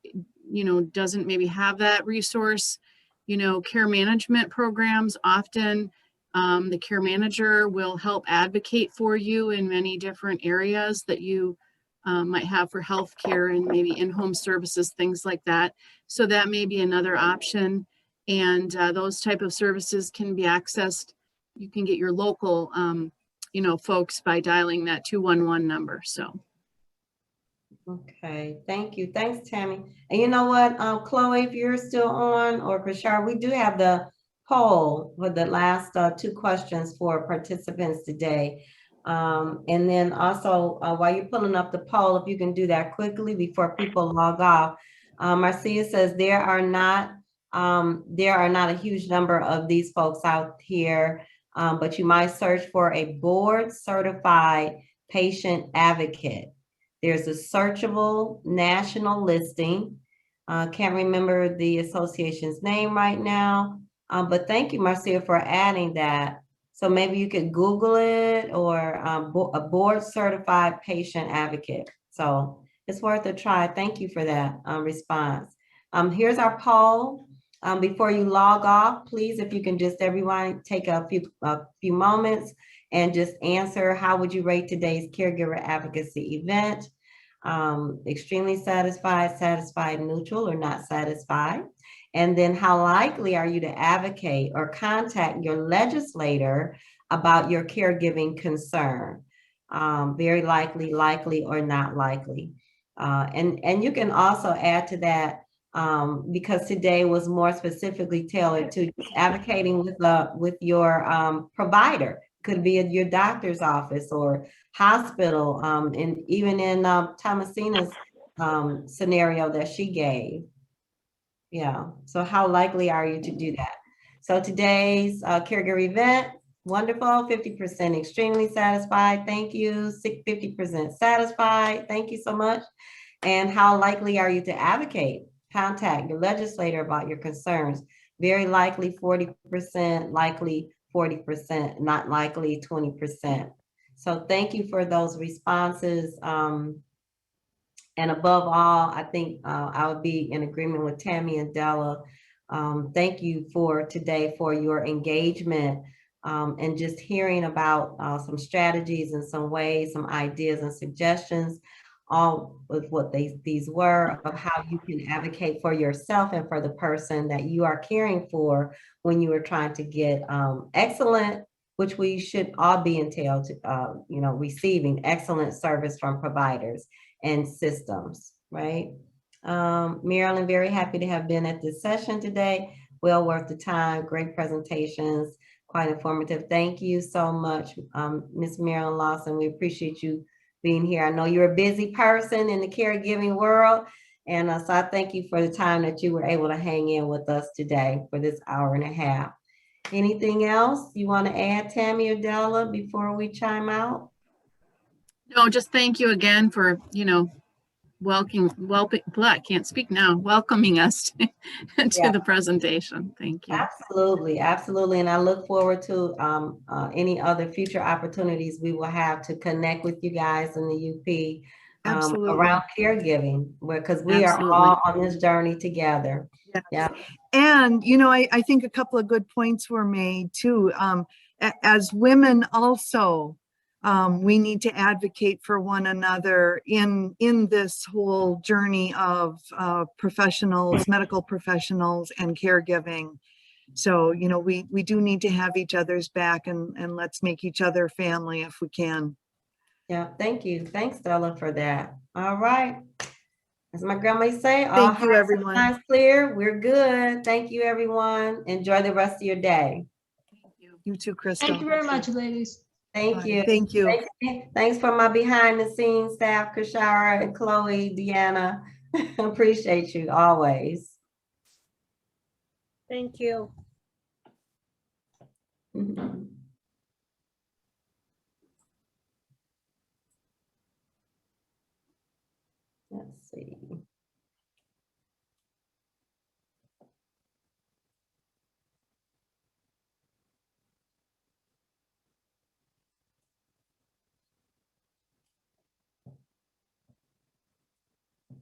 you know, doesn't maybe have that resource, you know, care management programs, often the care manager will help advocate for you in many different areas that you might have for healthcare and maybe in-home services, things like that. So that may be another option. And those type of services can be accessed. You can get your local, folks by dialing that 211 number. So. Okay, thank you. Thanks, Tammy. And you know what, Chloe, if you're still on, or Prashar, we do have the poll with the last 2 questions for participants today. And then also, while you're pulling up the poll, if you can do that quickly before people log off. Marcia says there are not a huge number of these folks out here, but you might search for a board certified patient advocate. There's a searchable national listing. Can't remember the association's name right now, but thank you, Marcia, for adding that. So maybe you could Google it, or a board certified patient advocate. So it's worth a try. Thank you for that response. Here's our poll. Before you log off, please, if you can just everyone take a few moments and just answer, how would you rate today's caregiver advocacy event? Extremely satisfied, satisfied, neutral, or not satisfied? And then how likely are you to advocate or contact your legislator about your caregiving concern? Very likely, likely, or not likely. And you can also add to that, because today was more specifically tailored to advocating with your provider. Could be at your doctor's office or hospital, and even in Thomasina's scenario that she gave. Yeah, so how likely are you to do that? So today's caregiver event, wonderful, 50% extremely satisfied, thank you, 50% satisfied, thank you so much. And how likely are you to advocate, contact your legislator about your concerns? Very likely 40%, likely 40%, not likely 20%. So thank you for those responses. And above all, I think I would be in agreement with Tammy and Della. Thank you for today for your engagement, and just hearing about some strategies and some ways, some ideas and suggestions, all with what these were, of how you can advocate for yourself and for the person that you are caring for when you are trying to get excellent, which we should all be entailed to, receiving excellent service from providers and systems, right? Marilyn, very happy to have been at this session today. Well worth the time, great presentations, quite informative. Thank you so much, Ms. Marilyn Lawson. We appreciate you being here. I know you're a busy person in the caregiving world, and so I thank you for the time that you were able to hang in with us today for this hour and a half. Anything else you want to add, Tammy or Della, before we chime out? No, just thank you again for, I can't speak now, welcoming us to the presentation. Thank you. Absolutely, absolutely. And I look forward to any other future opportunities we will have to connect with you guys in the UP around caregiving, because we are all on this journey together. Yes. Yeah. And, I think a couple of good points were made too. As women also, we need to advocate for one another in this whole journey of professionals, medical professionals, and caregiving. So, we do need to have each other's back, and let's make each other family if we can. Yeah, thank you. Thanks, Stella, for that. All right. As my grandma say, thank you, everyone. All clear. We're good. Thank you, everyone. Enjoy the rest of your day. Thank you. You too, Crystal. Thank you very much, ladies. Thank you. Thank you. Thanks for my behind the scenes staff, Kashara and Chloe, Deanna. Appreciate you always. Thank you. Let's see.